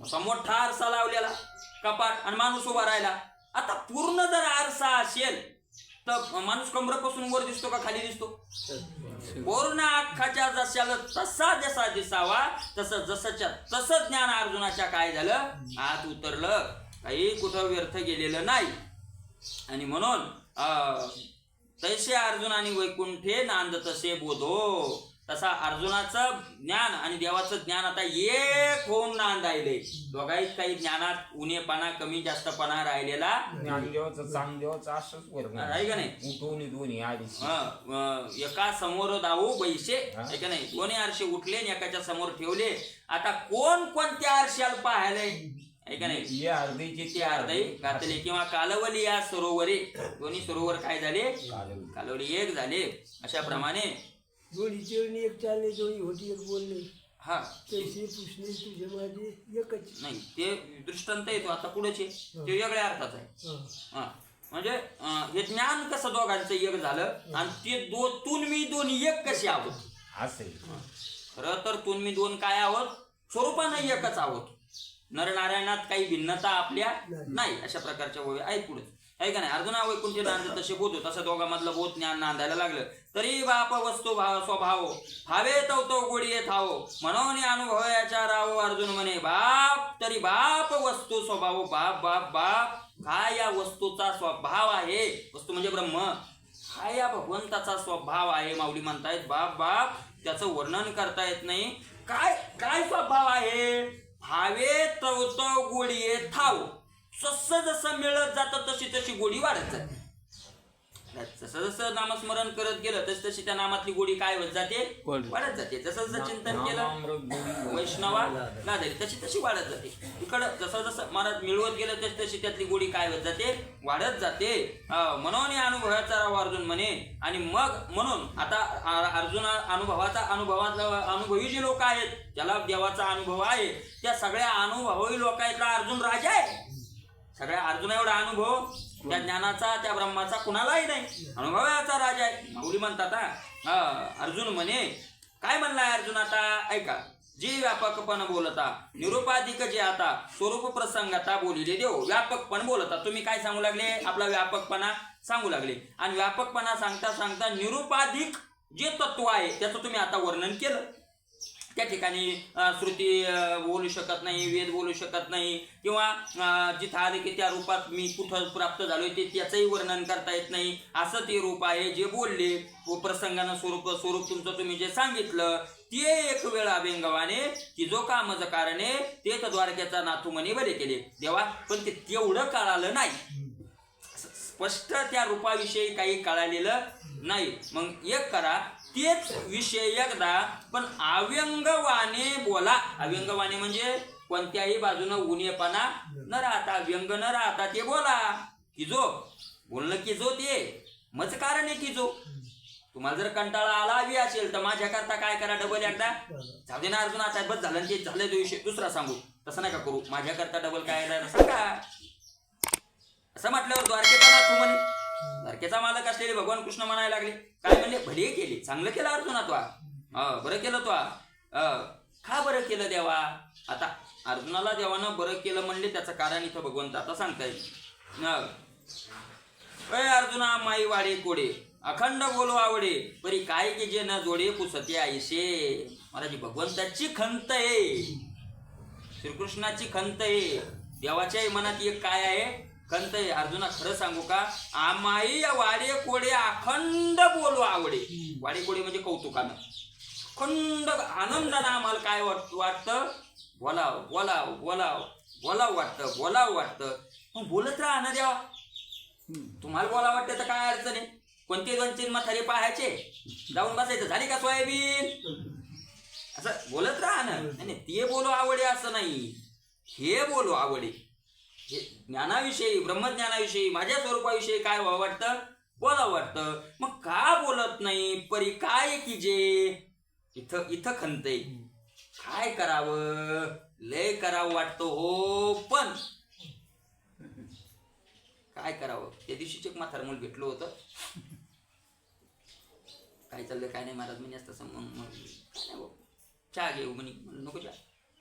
असा मोठा आरसा लावलेला कपाट आणि माणूस उभा राहिला. आता पूर्ण जर आरसा असेल तर माणूस कमरेपासून वर दिसतो का खाली दिसतो? पूर्ण अख्खाच्या जशाला तसा जसा दिसावा तसं जसंच्या तसं ज्ञान अर्जुनाच्या काय झालं? आत उतरलं. काही कुठं व्यर्थ गेलेलं नाही. आणि म्हणून तैसे अर्जुन आणि वैकुंठे नांद तसे बोधो. तसा अर्जुनाचं ज्ञान आणि देवाचं ज्ञान आता एक होऊन नांदायले. दोघांत काही ज्ञानात उणेपणा कमी जास्तपणा राहिलेला ज्ञानदेवाचं चांगदेवाचं असंच वर्णन आहे का नाही? उठवणी दोन्ही आधी एका समोर दाऊ बैसे आहे का नाही? दोन्ही आरशे उठले आणि एकाच्या समोर ठेवले. आता कोण कोणत्या आरशाला पाहायलाय आहे का नाही? ये अर्धीची ते अर्धे घातले किंवा कालवली या सरोवरे. दोन्ही सरोवर काय झाले? कालवली एक झाले. अशा प्रमाणे दोन्ही चिरणी एक चालणे, दोन्ही होती एक बोलणे. हा तैसे पुसणे तुझे माझे एकच. नाही ते दृष्टांत येतो आता पुढेचे ते वेगळ्या अर्थाचा आहे. हा म्हणजे हे ज्ञान कसं दोघांचं एक झालं आणि ते तुम्ही दोन्ही एक कसे आहोत? असे खरं तर तुम्ही दोन काय आहोत? स्वरूपानं एकच आहोत. नरनारायणात काही भिन्नता आपल्या नाही. अशा प्रकारच्या ओळी आहेत पुढे आहे का नाही? अर्जुना वैकुंठे नांद तसे बोधो. तसं दोघांमधलं बोध ज्ञान नांदायला लागलं. तरी बाप वस्तू भाव स्वभाव भावे तो गोडी येत हावो म्हणून अनुभवाच्या राहो. अर्जुन म्हणे बाप तरी बाप वस्तू स्वभाव. बाप बाप बाप हा या वस्तूचा स्वभाव आहे. वस्तू म्हणजे ब्रह्म. हा या भगवंताचा स्वभाव आहे. माऊली म्हणतायत बाप बाप त्याचं वर्णन करता येत नाही. काय काय स्वभाव आहे? भावे तो गोडी येत हावो. जसं जसं मिळत जातं तशी तशी गोडी वाढत जाते. जसं जसं नामस्मरण करत गेलं तशी तशी त्या नामातली गोडी काय होत जाते? वाढत जाते. जसं जसं चिंतन केलं वैष्णवा लादली तशी तशी वाढत जाते. इकडं जसं जसं महाराज मिळवत गेलं तशी तशी त्यातली गोडी काय होत जाते? वाढत जाते. म्हणून अनुभवाचा राव अर्जुन म्हणे. आणि मग म्हणून आता अर्जुना अनुभवी जे लोक आहेत ज्याला देवाचा अनुभव आहे त्या सगळ्या अनुभवी लोकांचा अर्जुन राजा आहे. सगळ्या अर्जुना एवढा अनुभव त्या ज्ञानाचा त्या ब्रह्माचा कुणालाही नाही. अनुभवाचा राजा आहे. माऊली म्हणतात अर्जुन म्हणे. काय म्हणलाय अर्जुन आता ऐका. जे व्यापकपण बोलता निरूपाधिक जे आता स्वरूप प्रसंगता बोलिले देव. व्यापकपण बोलता तुम्ही काय सांगू लागले? आपला व्यापकपणा सांगू लागले. आणि व्यापकपणा सांगता सांगता निरूपाधिक जे तत्व आहे त्याचं तुम्ही आता वर्णन केलं. त्या ठिकाणी श्रुती बोलू शकत नाही, वेद बोलू शकत नाही किंवा जिथं आले की त्या रूपात मी कुठं प्राप्त झालोय ते त्याचंही वर्णन करता येत नाही. असं ते रूप आहे जे बोलले. प्रसंगानं स्वरूप तुमचं तुम्ही जे सांगितलं ते एक वेळ अभ्यंगवाने की जो कामज कारणे ते द्वारकेचा नाथू म्हणे बरे केले देवा. पण ते तेवढं कळालं नाही. स्पष्ट त्या रूपाविषयी काही कळालेलं नाही. मग एक करा तेच विषय एकदा पण अव्यंगवाने बोला. अव्यंगवाने म्हणजे कोणत्याही बाजूनं उणेपणा न राहता व्यंग न राहता ते बोला. की जो बोलणं की जो ते मज कारण आहे की जो. तुम्हाला जर कंटाळा आला हवी असेल तर माझ्याकरता काय करा डबल एकदा जाऊ दे ना अर्जुन आता बस झालं ते झालं. तो विषय दुसरा सांगू तसं नका करू. माझ्याकरता डबल काय सांगा. असं म्हटल्यावर द्वारकेचा नाथू म्हणे. द्वारकेचा मालक असलेले भगवान कृष्ण म्हणायला लागले. काय म्हणले? भले केले चांगलं केलं अर्जुना तो. बरं केलं तो. का बरं केलं देवा? आता अर्जुनाला देवानं बरं केलं म्हणले त्याचं कारण इथं भगवंत आता सांगतायत. अय अर्जुना माई वाडे कोडे अखंड बोलो आवडे परी काय की जे न जोडे पुसते आईशे. महाराज भगवंताची खंत आहे, श्रीकृष्णाची खंत आहे, देवाच्याही मनात एक काय आहे खंत आहे. अर्जुना खरं सांगू का, आमाई वाडे कोडे अखंड बोलो आवडे. वाडे कोडे म्हणजे कौतुकानं खंड आनंदानं आम्हाला काय वाटतं, बोलाव बोलाव बोलाव बोलाव वाटतं, बोलाव वाटतं. मग बोलत राहा ना देवा. तुम्हाला बोलावं वाटतं तर काय अडचण आहे? कोणते 2-3 म्हातारे पाहायचे, जाऊन बसायचं, झाली का सोयाबीन, असं बोलत राहा ना. नाही ते बोलो आवडे असं नाही, हे बोलो आवडे. हे ज्ञानाविषयी, ब्रह्मज्ञानाविषयी, माझ्या स्वरूपाविषयी काय व्हावं वाटतं, बोलावं वाटतं. मग का बोलत नाही परी काय की जे, इथं खंत आहे. काय करावं, लय करावं वाटतं हो, पण काय करावं. त्या दिवशीच एक म्हातार मुलं भेटलो होतं, काय चाललंय काय नाही महाराज म्हणे असतं काय नाही भाऊ, चहा घेऊ म्हणे. नको चहा.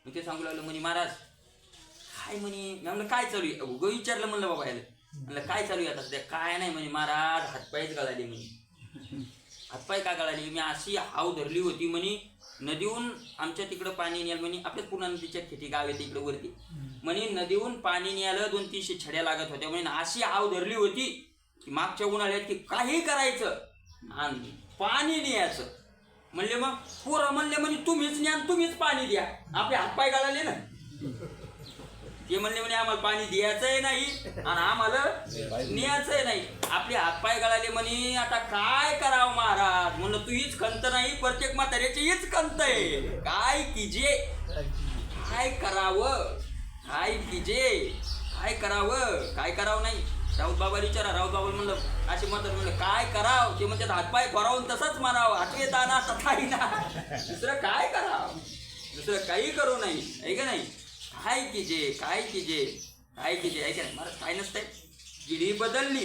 मी ते सांगू लागलं म्हणे महाराज काय म्हणे. मी म्हणलं काय चालू आहे, उगं विचारलं म्हणलं बाबा याला. म्हणलं काय चालू आहे आता सध्या. काय नाही म्हणे महाराज हातपायच गळाले म्हणे. हातपाय का गळाली, मी अशी हाव धरली होती म्हणे, नदीहून आमच्या तिकडं पाणी न्यायला म्हणे, आपल्या पूर्ण नदीच्या खेती गाव येते इकडं वरती म्हणे, नदीहून पाणी न्यायला 200-300 छड्या लागत होत्या म्हणे. अशी हाव धरली होती की मागच्या उन्हाळ्यात की काही करायचं आणि पाणी न्यायचं. म्हणले मग पोरं म्हणले म्हणे तुम्हीच न्या तुम्हीच पाणी द्या, आपले हातपाय गळाले ना. ते म्हणले म्हणे आम्हाला पाणी द्यायचंय नाही आणि आम्हाला न्यायचंय नाही, आपले हातपाय गळाले म्हणे. आता काय करावं महाराज. म्हणलं तू हीच खंत नाही, प्रत्येक म्हाताऱ्याची हीच खंत आहे. काय कीजे, काय करावं, काय कीजे, काय करावं, काय करावं नाही. राऊत बाबा विचारा, राऊत बाबा म्हणलं असे म्हणतात, म्हणलं काय करावं. ते म्हणतात हातपाय खोरावून तसंच मारावं, आठवे ताना तथाही ना. दुसरं काय करावं, दुसरं काही करू नाही, आहे का नाही. काय कीजे, काय कीजे, काय कीजे, आहे का नाही. महाराज काय नसतंय, पिढी बदलली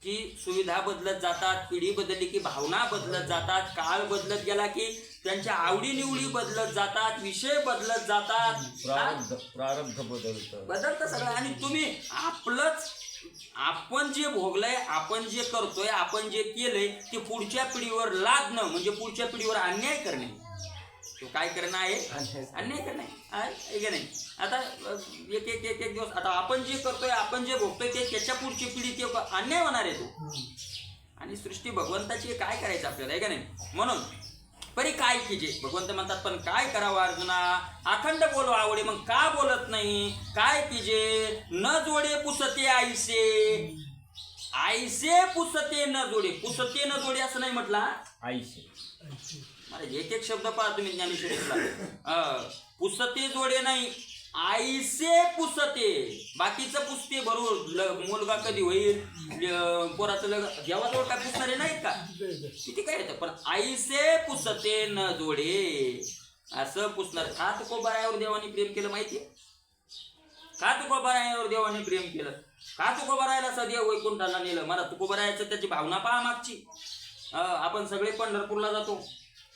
की सुविधा बदलत जातात, पिढी बदलली की भावना बदलत जातात, काळ बदलत गेला की त्यांच्या आवडीनिवडी बदलत जातात, विषय बदलत जातात, प्रारब्ध बदलतं सगळं. आणि तुम्ही आपलंच, आपण जे भोगलंय, आपण जे करतोय, आपण जे केलंय ते पुढच्या पिढीवर लादणं म्हणजे पुढच्या पिढीवर अन्याय करणे. तो काय करणं आहे, अन्याय करणं आहे का नाही. आता एक एक एक एक दिवस आता आपण जे करतोय, आपण जे भोगतोय ते त्याच्या पुढची पिढी ते अन्याय होणार आहे तो. आणि सृष्टी भगवंताची काय करायचं आपल्याला, आहे का नाही. म्हणून परी काय कीजे, भगवंत म्हणतात पण काय करावं अर्जुना, अखंड बोलो आवडे. मग का बोलत नाही, काय कीजे न जोडे पुसते आईसे. आईसे पुसते न जोडे, पुसते न जोडे असं नाही म्हटला, आईशे. एक एक शब्द पहा तुम्ही ज्ञानेश्वरीतला. पुसते जोडे नाही, आईसे पुसते. बाकीचं पुसते बरोबर, मुलगा कधी होईल, पोराचं लग्न, देवाजवळ काय पुसणारे नाहीत का, किती काय येतं. पण आईसे पुसते न जोडे असं पुसणार. का तुकोबारायावर देवाने प्रेम केलं माहितीये, का तुकोबारायावर देवाने प्रेम केलं, का तुकोबारायाला सदैव वैकुंठाला नेलं. मला तुकोबारायाचं त्याची भावना पहा मागची. आपण सगळे पंढरपूरला जातो,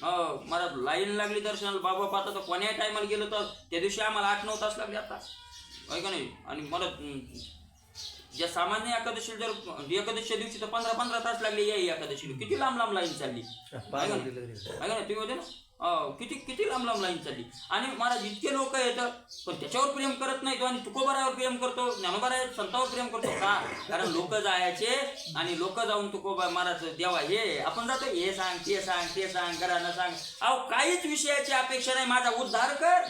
मला लाईन लागली दर्शनाला, बाबा पाहता तर कोण्या टायमाला गेलो तर त्या दिवशी आम्हाला 8-9 तास लागले आता, आहे का नाही. आणि मला ज्या सामान्य एकादशीला जर एकादशीच्या दिवशी तर 15-15 तास लागले या एकादशीला. किती लांब लांब लाईन चालली, आहे का नाही. तुम्ही होते ना, किती लांब लांब लाईन चालली. आणि महाराज इतके लोक येतं पण त्याच्यावर प्रेम करत नाही तो, आणि तुकोबारावर प्रेम करतो, ज्ञानोबाराय संतावर प्रेम करतो. का, कारण लोक जायचे आणि लोक जाऊन तुकोबा महाराज देवा हे आपण जातो, हे सांग ते सांग ते सांग, करा न सांग. अहो काहीच विषयाची अपेक्षा नाही, माझा उद्धार कर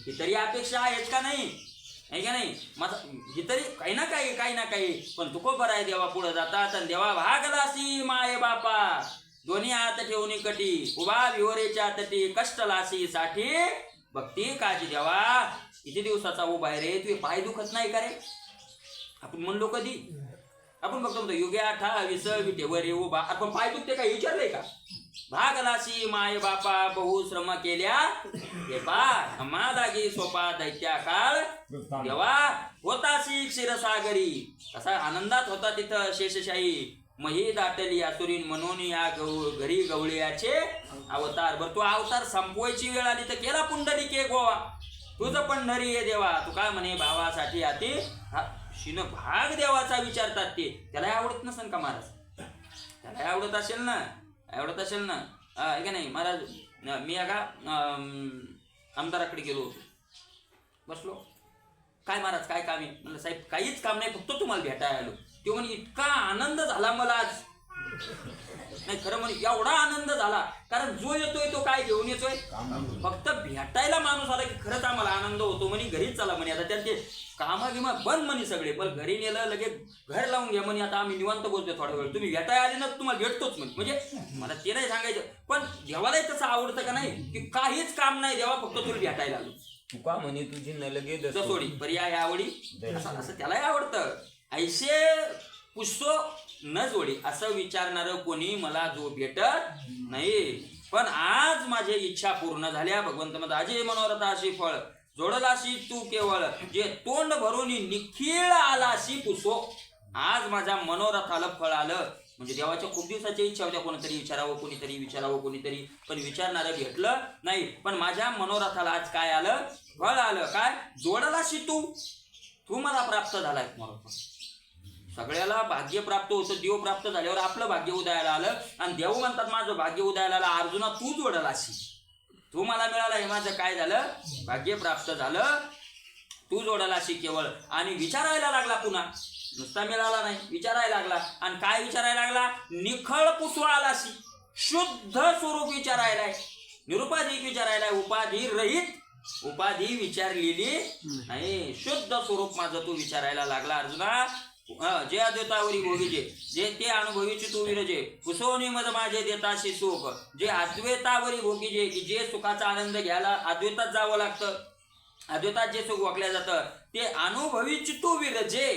ही तरी अपेक्षा आहेच का नाही, आहे का नाही. माझा ही तरी काही ना काही. पण तुकोबाराय देवा पुढे जातात आणि देवा भागलासी माये बापा दोन्ही हात ठेवून कटी, उभा विहोरेच्या तटी, कष्ट लासी साठी भक्ती काजी देवा. किती दिवसाचा उभा आहे रे, तुझे पाय दुखत नाही का रे. आपण म्हणलो कधी, आपण बघतो म्हणतो युगे 28 विटेवर उभा, आपण पाय दुखते काय विचारलंय का. भागलासी माय बापा बहु श्रम केल्या, हे पा मादागी सोपा दैत्या काळ देवा होतासी क्षीरसागरी. कसा आनंदात होता तिथं शेषशाही, मही दाटली आसुरीन म्हणून या घरी गवळ्याचे अवतार. बरं, तो अवतार संपवायची वेळ आली तर केला पुंडलिके गोवा. तुझं पंढरी आहे देवा. तू काय म्हणे भावासाठी आती शिन भाग देवाचा विचारतात ते. त्याला आवडत नसेल का महाराज? त्याला आवडत असेल ना, आवडत असेल ना. आहे का नाही महाराज? मी का आमदाराकडे गेलो होतो, बसलो. काय महाराज काय काम आहे? म्हणलं साहेब काहीच काम नाही, फक्त तुम्हाला भेटायला आलो. तो म्हणे इतका आनंद झाला मला आज. नाही खरं म्हणे एवढा आनंद झाला, कारण जो येतोय तो काय घेऊन येतोय? फक्त भेटायला माणूस आला की खरंच आम्हाला आनंद होतो. म्हणे घरीच चला म्हणे, आता त्यांचे कामा गिमा बंद म्हणे सगळे, पण घरी नेलं लगेच घर लावून घ्या म्हणे. आता आम्ही निवांत बोलतोय थोडा वेळ, तुम्ही भेटायला आले ना तुम्हाला भेटतोच म्हणे. म्हणजे मला ते नाही सांगायचं, पण देवालाही तसं आवडतं का नाही की काहीच काम नाही देवा, फक्त तुला भेटायला आलो. तुका म्हणे तुझी न लगे सोडी पर्याय आवडी असं त्यालाही आवडतं. ऐसे पुष्पो न जोडी असं विचारणारं कोणी मला जो भेटत नाही. पण आज माझी इच्छा पूर्ण झाल्या. भगवंत म्हणतात अजय मनोरथाशी फळ जोडलाशी तू केवळ, जे तोंड भरून निखिळ आलाशी पुसो. आज माझ्या मनोरथाला फळ आलं. म्हणजे देवाच्या खूप दिवसाच्या इच्छा होत्या कोणीतरी विचारावं, कोणीतरी विचारावं, कोणीतरी, पण विचारणारं भेटलं नाही. पण माझ्या मनोरथाला आज काय आलं? फळ आलं. काय? जोडलाशी तू मला प्राप्त झालाय. मनोरथ सगळ्याला भाग्य प्राप्त होतं. देव प्राप्त झाल्यावर आपलं भाग्य उदयाला आलं, आणि देव म्हणतात माझं भाग्य उदयाला आलं. अर्जुना तू जोडलाशी, तू मला मिळाला, हे माझं काय झालं? भाग्य प्राप्त झालं. तू जोडलाशी केवळ. आणि विचारायला लागला पुन्हा, नुसता मिळाला नाही, विचारायला लागला. आणि काय विचारायला लागला? निखळ पुसवा आलाशी, शुद्ध स्वरूप विचारायला, निरुपाधिक विचारायला, उपाधी रहित, उपाधी विचारलेली नाही, शुद्ध स्वरूप माझं तू विचारायला लागला. अर्जुना जे अद्वैतावरी भोगीजे, जे ते अनुभवीची तू विरजे, कुसोनी मज माझे देताशी सुख. जे अद्वैतावरी भोगीजे, की जे सुखाचा आनंद घ्यायला अद्वैतात जावं लागतं, अद्वैतात जे सुख वाकल्या जातं, ते अनुभवीची तू विरजे.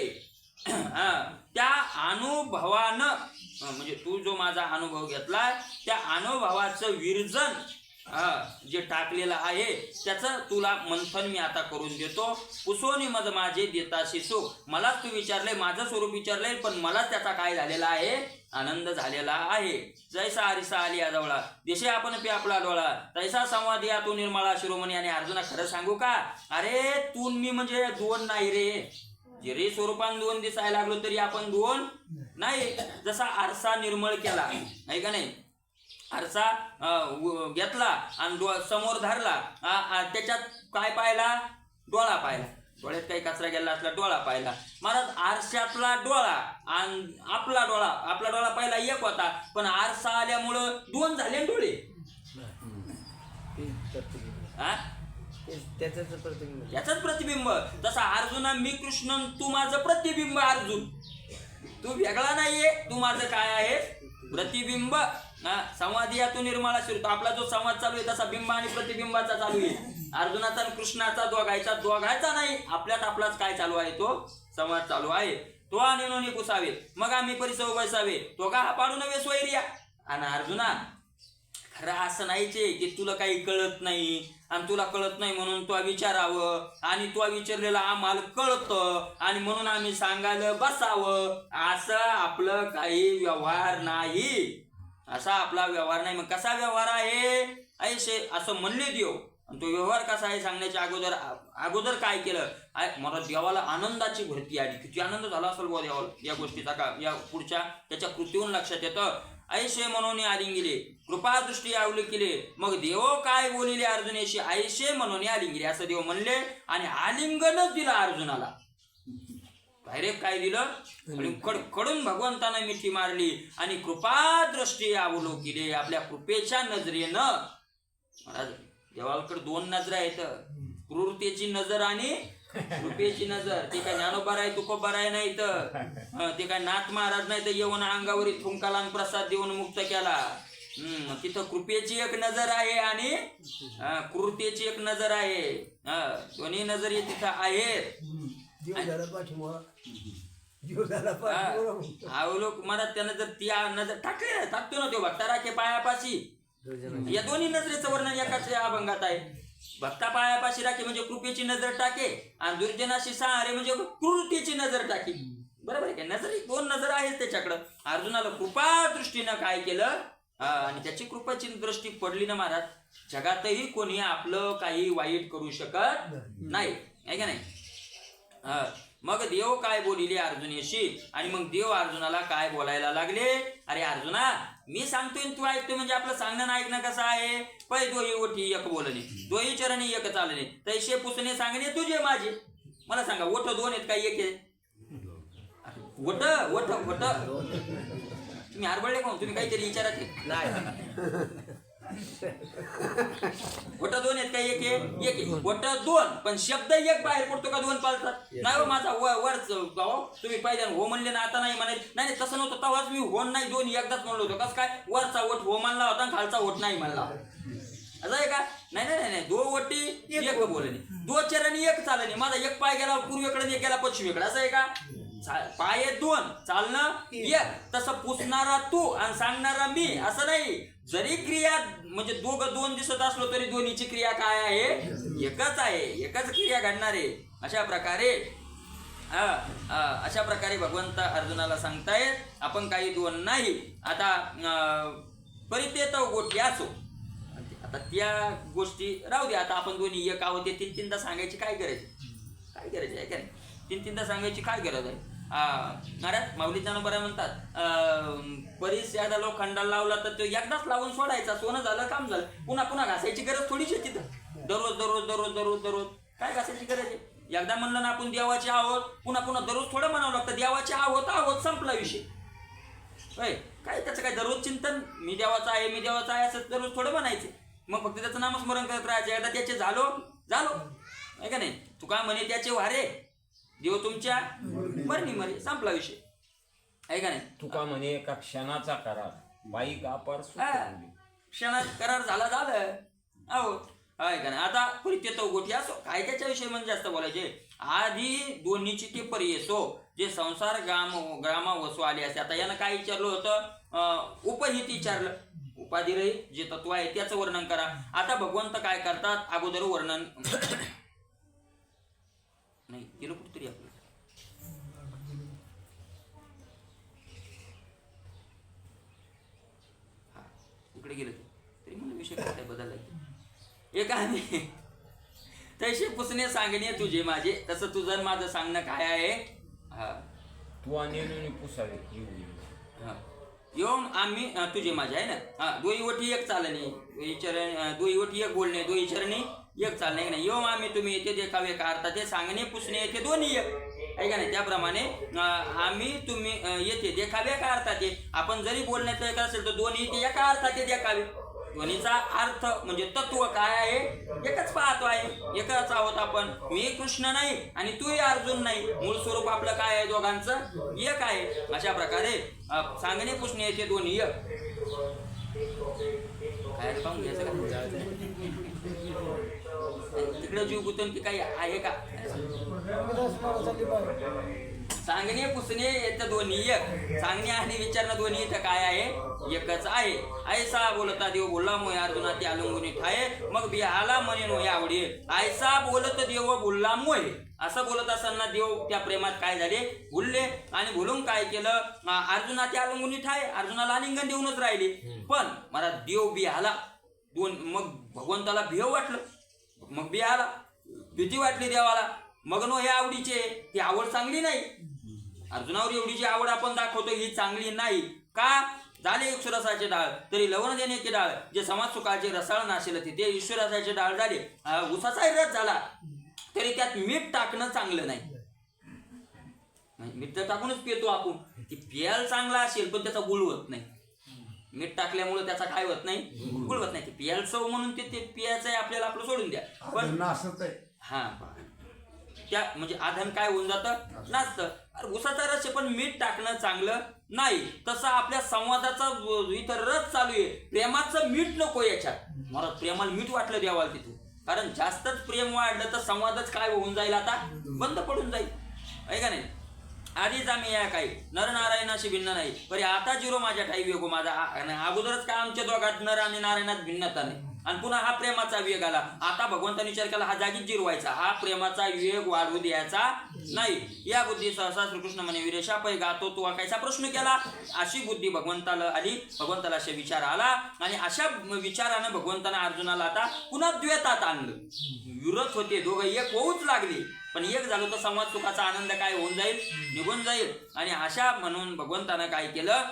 त्या अनुभवानं, म्हणजे तू जो माझा अनुभव घेतलाय त्या अनुभवाचं विरजन जे टाकलेलं आहे त्याचं तुला मंथन मी आता करून देतो. कुसोनी मज माझे देताशी सुख. मलाच तू विचारले, माझं स्वरूप विचारलंय, पण मलाच त्याचा काय झालेला आहे? आनंद झालेला आहे. जैसा आरिसा आली आजवळा, दिशे आपण पे आपला डोळा, तैसा संवाद या तू निर्मळा शिरोमणी. आणि अर्जुना खरं सांगू का? अरे तू मी म्हणजे दोन नाही रे. जरी स्वरूपान दोन दिसायला लागलो तरी आपण दोन नाही. जसा आरसा निर्मळ केला नाही का नाही, आरसा घेतला आणि समोर धरला, त्याच्यात काय पाहिला? डोळा पाहिला. डोळ्यात काही कचरा गेला असला, डोळा पाहिला. महाराज आरशातला डोळा आणि आपला डोळा पहिला एक होता, पण आरसा आल्यामुळं दोन झाले डोळे. त्याच प्रतिबिंब. तसा अर्जुना मी कृष्ण, तू माझं प्रतिबिंब. अर्जुन तू वेगळा नाहीये, तू माझं काय आहे? प्रतिबिंब. संवाद या तू निर्मळा शिरतो. आपला जो संवाद चालू आहे तसा बिंब आणि प्रतिबिंबाचा चालू आहे. अर्जुनाचा आणि कृष्णाचा दोघायचा नाही, आपल्यात आपलाच काय चालू आहे? तो संवाद चालू आहे. तो आणि नोनी पुसावे मग आम्ही परिसव बैसावे, तो का हा पाडू नव्हे स्वैर्या. आणि अर्जुना खरं असं नाहीचे की तुला काही कळत नाही, आणि तुला कळत नाही म्हणून तू विचारावं, आणि तू विचारलेलं आम्हाला कळतं आणि म्हणून आम्ही सांगायला बसावं. असं आपलं काही व्यवहार नाही. असा आपला व्यवहार नाही. मग कसा व्यवहार आहे? ऐसे असं म्हणले देव. आणि तो व्यवहार कसा आहे सांगण्याच्या अगोदर काय केलं? मला देवाला आनंदाची भरती आली. किती आनंद झाला असेल बुवा देवाला या गोष्टीचा. का या पुढच्या त्याच्या कृतीहून लक्षात येतं. ऐशे म्हणून आलिंगिले कृपादृष्टी आवली केले, मग देव काय बोलिले अर्जुनेशी, ऐशे म्हणून आलिंगिले असं देव म्हणले आणि आलिंगनच दिलं अर्जुनाला. डायरेक्ट काय दिलं? कडकडून भगवंतानं मिठी मारली आणि कृपादृष्टी अवलोकिले. आपल्या कृपेच्या नजरेनं. महाराज देवाकडे दोन नजर आहेत, क्रूरतेची नजर आणि कृपेची नजर. ते काय ज्ञानोबा आहे तुकोबा आहे नाही तर ते काय नाथ महाराज नाही तर येऊन अंगावरील थुंकाला आणि प्रसाद देऊन मुक्त केला. तिथं कृपेची एक नजर आहे आणि क्रूरतेची एक नजर आहे. दोन्ही नजरी तिथं आहेत. अवलोक महाराज त्यानं जर त्या नजर टाकतो ना तो भक्ता राखे पायापाशी. या दोन्ही नजरेचं वर्णन एकाच अभंगात आहे. भक्ता पायापाशी राखे म्हणजे कृपेची नजर टाके, आणि दुर्जनाशी सहारे म्हणजे क्रूरतेची नजर टाके. बरोबर आहे का? नजर, दोन नजर आहेत त्याच्याकडं. अर्जुनाला कृपा दृष्टीनं काय केलं, आणि त्याची कृपाची दृष्टी पडली ना महाराज, जगातही कोणी आपलं काही वाईट करू शकत नाही, आहे का नाही? मग देव काय बोलिले अर्जुनेशी, आणि मग देव अर्जुनाला काय बोलायला लागले, अरे अर्जुना मी सांगतोय तू ऐकतोय, म्हणजे आपलं सांगणं ऐकणं कसं आहे, पै दोही ओठी एक बोलणे, दोही चरणी एक चालणे, तैसे पुसणे सांगणे तुझे माझे. मला सांगा, ओठ दोन आहेत का एक आहे? ओठ ओठ ओठ तुम्ही हरबळले का? तुम्ही काहीतरी विचारात ओठ दोन आहेत का एक आहे? एक आहे. ओठ दोन, पण शब्द एक बाहेर पडतो का दोन पालतात? नाही हो, माझा वरच तुम्ही पहिल्यांदा हो म्हणले ना, आता नाही म्हणाले. नाही तसं नव्हतं, तेव्हाच मी हो नाही दोन एकदाच म्हणलो होतो. कसं काय? वरचा ओठ हो म्हणला होता, खालचा ओठ नाही म्हणला, असं आहे का? नाही नाही नाही, दो ओटी एक बोलणे, दो चरणी एक चालणे. माझा एक पाय गेला पूर्वेकडे, एक गेला पश्चिमेकडे, असं आहे का? पाय दोन, चालणं एक. तसं पुसणारा तू आणि सांगणारा मी, असं नाही. जरी क्रिया म्हणजे दोघं दोन दिसत असलो तरी दोन्हीची क्रिया काय आहे? एकच आहे, एकच क्रिया घडणार आहे. अशा प्रकारे भगवंत अर्जुनाला सांगतायत आपण काही दोन नाही. आता परितेत गोष्टी असो, आता त्या गोष्टी राहू दे. आता आपण दोन्ही एक आहोत, ते तीनदा सांगायची काय गरज आहे का नाही? तीनदा सांगायची काय गरज आहे? महाराज माऊलीचा बरं म्हणतात, परिस्यादा लोखंडाला लावला तर तो एकदाच लावून सोडायचा, सोनं झालं काम झालं. पुन्हा पुन्हा घासायची गरज थोडीशी तिथं. दररोज दररोज दररोज दररोज दररोज काय घासायची गरज आहे? एकदा म्हणलं ना आपण देवाचे आहोत, पुन्हा पुन्हा दररोज थोडं म्हणावं लागतं. देवाचे आहोत संपला विषय. काय त्याचं काय दररोज चिंतन, मी देवाचा आहे असं दररोज थोडं म्हणायचं. मग फक्त त्याचं नामस्मरण करत राहायचं. एकदा त्याचे झालो आहे का नाही? तू काय म्हणे, त्याचे वारे देव तुमच्या मरणी मरे, संपला विषय, आहे का नाही? तुका म्हणे एका क्षणाचा करार, बाईक अपार क्षणात करार झाला अहो, आहे का नाही? आता परित्यत गोष्टी असो, काय त्याच्याविषयी म्हणजे जास्त बोलायचे. आधी दोन्हीची ते परियसो, जे संसार ग्रामा वसू आले असते. आता यानं काय विचारलं होतं? उपहित विचारलं, उपाधिरहित जे तत्व आहे त्याचं वर्णन करा. आता भगवंत काय करतात, अगोदर वर्णन नाही गेलो कुठतरी आपलं, इकडे गेलं तरी मला विषय काय बदलला. एक आहे तैसे पुसणे सांगणे तुझे माझे, तसं तुझं माझं सांगणं काय आहे? तू आणि पुसावे योम आम्ही तुझे माझे आहे ना. दोही ओठी एक चालणे, दोही ओठी एक बोलणे, दोही चरणी एक चालणे नाही. योम आम्ही तुम्ही येथे देखावे का अर्थ, ते सांगणे पुसणे येथे दोन्ही एक, आहे का नाही? त्याप्रमाणे आम्ही तुम्ही येथे देखावे का अर्थात ते, आपण जरी बोलण्याचं एक असेल तर दोन्ही ते एका अर्थात देखावे. दोन्हीचा अर्थ म्हणजे तत्व काय आहे? एकच पाहतो आहे, एकच आहोत आपण. मी कृष्ण नाही आणि तूही अर्जुन नाही, मूळ स्वरूप आपलं काय आहे? दोघांचं एक आहे. अशा प्रकारे सांगणे पुसणे येथे दोन्ही एक. काय पाहून घ्यायचं का? तिकडे जीव गुतून की काही आहे का? सांगणे पुसणे येतं दोन्ही एक, सांगणे आणि विचारणं दोन्ही इथं काय आहे? एकच आहे. ऐसा बोलता देव बोलला मोय अर्जुना ते अलंगुनी ठाये, मग बिहाला म्हणे नो आवडी. ऐसा बोलत देव बोलला मोय, असं बोलत असताना देव त्या प्रेमात काय झाले? भुलले, आणि भुलून काय केलं? अर्जुना ते अलंगुनी ठाये, अर्जुनाला आलिंगन देऊनच राहिले. पण मला देव बिहाला मग भगवंताला भेव वाटलं, मग बिहाला भीती वाटली देवाला. मग नो हे आवडीचे, ही आवड चांगली नाही. अर्जुनावर एवढी जी आवड आपण दाखवतो ही चांगली नाही. का? झाले ईश्वरसाचे डाळ तरी लवण देण्याचे डाळ, जे समाज सुखाचे रसाळ नाशेल ते ईश्वरसाचे डाळ झाले. उसाचा रस झाला तरी त्यात मीठ टाकणं चांगलं नाही. मीठ तर टाकूनच पितो आपण, ती पियाला चांगला असेल पण त्याचा गुळ होत नाही. मीठ टाकल्यामुळे त्याचा काय होत नाही? गुळ होत नाही. ते पियाला चव म्हणून ते पियाचं आहे, आपल्याला आपलं सोडून द्या. पण हा त्या म्हणजे आधन काय होऊन जातं? नाचतं. उसाचा रस पण मीठ टाकणं चांगलं नाही. तसं आपल्या संवादाचा इथं रस चालू आहे, प्रेमाचं मीठ नको याच्यात. मला प्रेमाला मीठ वाटलं द्यावाल तिथं, कारण जास्तच प्रेम वाढलं तर संवादच काय होऊन जाईल? आता बंद पडून जाईल, आहे का नाही? आधीच आम्ही या काही नरनारायणाशी भिन्न नाही, परी आता जिरो माझ्या ठाई वेगो माझा. अगोदरच काय आमच्या दोघात नर आणि नारायणात भिन्नता नाही. आणि पुन्हा हा प्रेमाचा वेग आला. आता भगवंताने विचार केला हा जागीच जिरवायचा, हा प्रेमाचा वेग वाढवू द्यायचा नाही. या बुद्धी सहसा श्रीकृष्ण म्हणे विरेशा पै गातो तू कायचा प्रश्न केला. अशी बुद्धी भगवंताला आली, भगवंताला असे विचार आला आणि अशा विचारानं भगवंतानं अर्जुनाला आता पुन्हा द्वैतात आणलं. विरोध होते, दोघं एक होऊच लागले, पण एक झालं तर संवाद सुखाचा आनंद काय होऊन जाईल, निघून जाईल. आणि अशा म्हणून भगवंतानं काय केलं,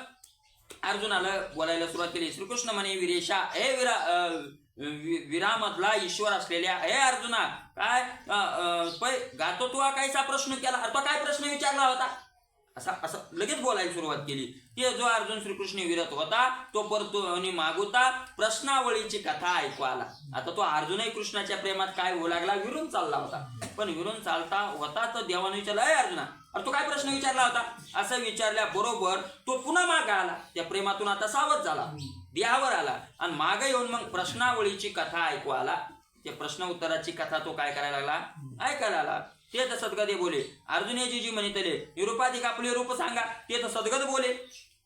अर्जुनाला बोलायला सुरुवात केली. श्रीकृष्ण म्हणे विरेशा हे विरामधला ईश्वर असलेल्या हे अर्जुना काय पै गातो तू कायचा प्रश्न केला. तो काय प्रश्न विचारला होता असं लगेच बोलायला सुरुवात केली. ते जो अर्जुन श्रीकृष्ण विरत होता तो परतो आणि मागुता प्रश्नावळीची कथा ऐकू आला. आता तो अर्जुनही कृष्णाच्या प्रेमात काय होऊ लागला, विरून चालला होता. पण विरून चालता होता तर देवाने विचारलं अरे अर्जुना अरे तो काय प्रश्न विचारला होता. असं विचारल्या बरोबर तो पुन्हा माग आला. त्या प्रेमातून आता सावध झाला, देहावर आला आणि मागे येऊन मग प्रश्नावळीची कथा ऐकू आला. त्या प्रश्न उत्तराची कथा तो काय करायला लागला, ऐकायला आला. ते तर सद्गदे बोले अर्जुनेजी जी म्हणितले निरुपाधिक आपले रूप सांगा. ते तर सद्गत बोले,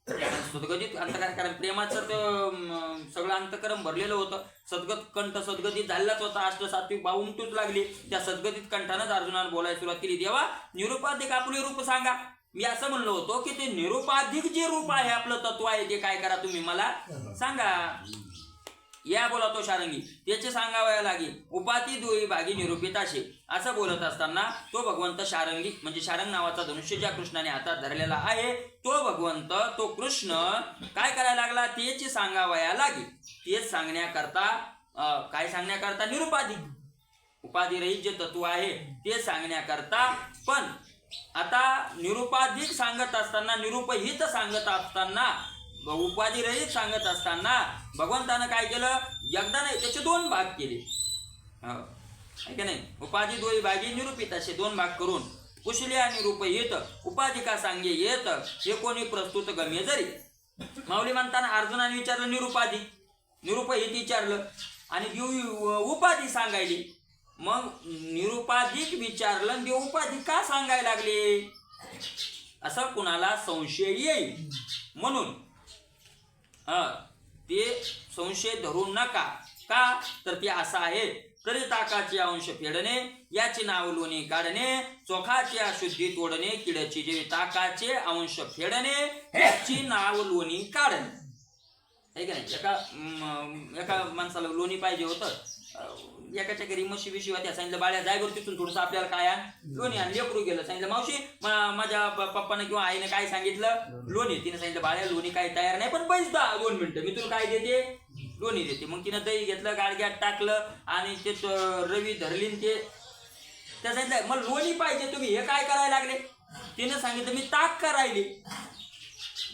सद्गतीत अंतकार, कारण प्रेमाचं तर सगळं अंतकरण भरलेलं होतं. सद्गत कंठ सद्गतीत झालेलाच होता. अष्टसात्विक भाव उमटूच लागली. त्या सद्गतीत कंठानंच अर्जुनाने बोलायला सुरुवात केली. देवा निरुपाधिक आपले रूप सांगा. मी असं म्हणलो होतो की ते निरुपाधिक जे रूप आहे आपलं तत्व आहे ते काय करा तुम्ही मला सांगा. या बोला तो शारंगी त्याचे सांगावया लागेल. उपाती दोई भागी निरूपित असे असं बोलत असताना तो भगवंत शारंगी म्हणजे शारंग नावाचा धनुष्य ज्या कृष्णाने हातात धरलेला आहे तो भगवंत तो कृष्ण काय करायला लागला त्याची सांगावया लागेल. तेच सांगण्याकरता काय सांगण्याकरता निरुपाधिक उपाधिरहित जे तत्व आहे ते सांगण्याकरता. पण आता निरुपाधिक सांगत असताना निरुपहित सांगत असताना उपाधिरहित सांगत असताना भगवंतानं काय केलं, एकदा नाही त्याचे दोन भाग केले. का नाही, उपाधी दोई भागी निरूपित असे दोन भाग करून कुशली आणि निरुपहित उपाधिका सांगे येत हे कोणी प्रस्तुत गम्य जरी. माऊली म्हणताना अर्जुनाने विचारलं निरुपाधिक, निरुपहित विचारलं आणि उपाधी सांगायली. मग निरुपाधिक विचारलं आणि देव उपाधी का सांगायला लागले असं कुणाला संशय येईल. म्हणून ते संशय धरू नका. का तर ते असं आहे तरी ताकाचे अंश फेडणे याची नाव लोणी काढणे चोखाची अशुद्धी तोडणे किड्याची जे ताकाचे अंश फेडणे याची नाव लोणी काढणे. आहे का नाही. एका माणसाला लोणी पाहिजे होतं. एकाच्या घरी म्हशी बिशी होत्या. सांगितलं बाळ्या जायवर तिथून थोडंसं आपल्याला काय आण लोणी आण. लेकरू गेलं सांगितलं मावशी माझ्या पप्पानं किंवा आईने काय सांगितलं लोणी. तिने सांगितलं बाळ्या लोणी काय तयार नाही पण पैसे 2 मिनिटं मी तुला काय देते लोणी देते. मग तिनं दही घेतलं गाडग्यात टाकलं आणि ते रवी धरली ते त्या सांगितलं मला लोणी पाहिजे तुम्ही हे काय करायला लागले. तिनं सांगितलं मी ताक करायले.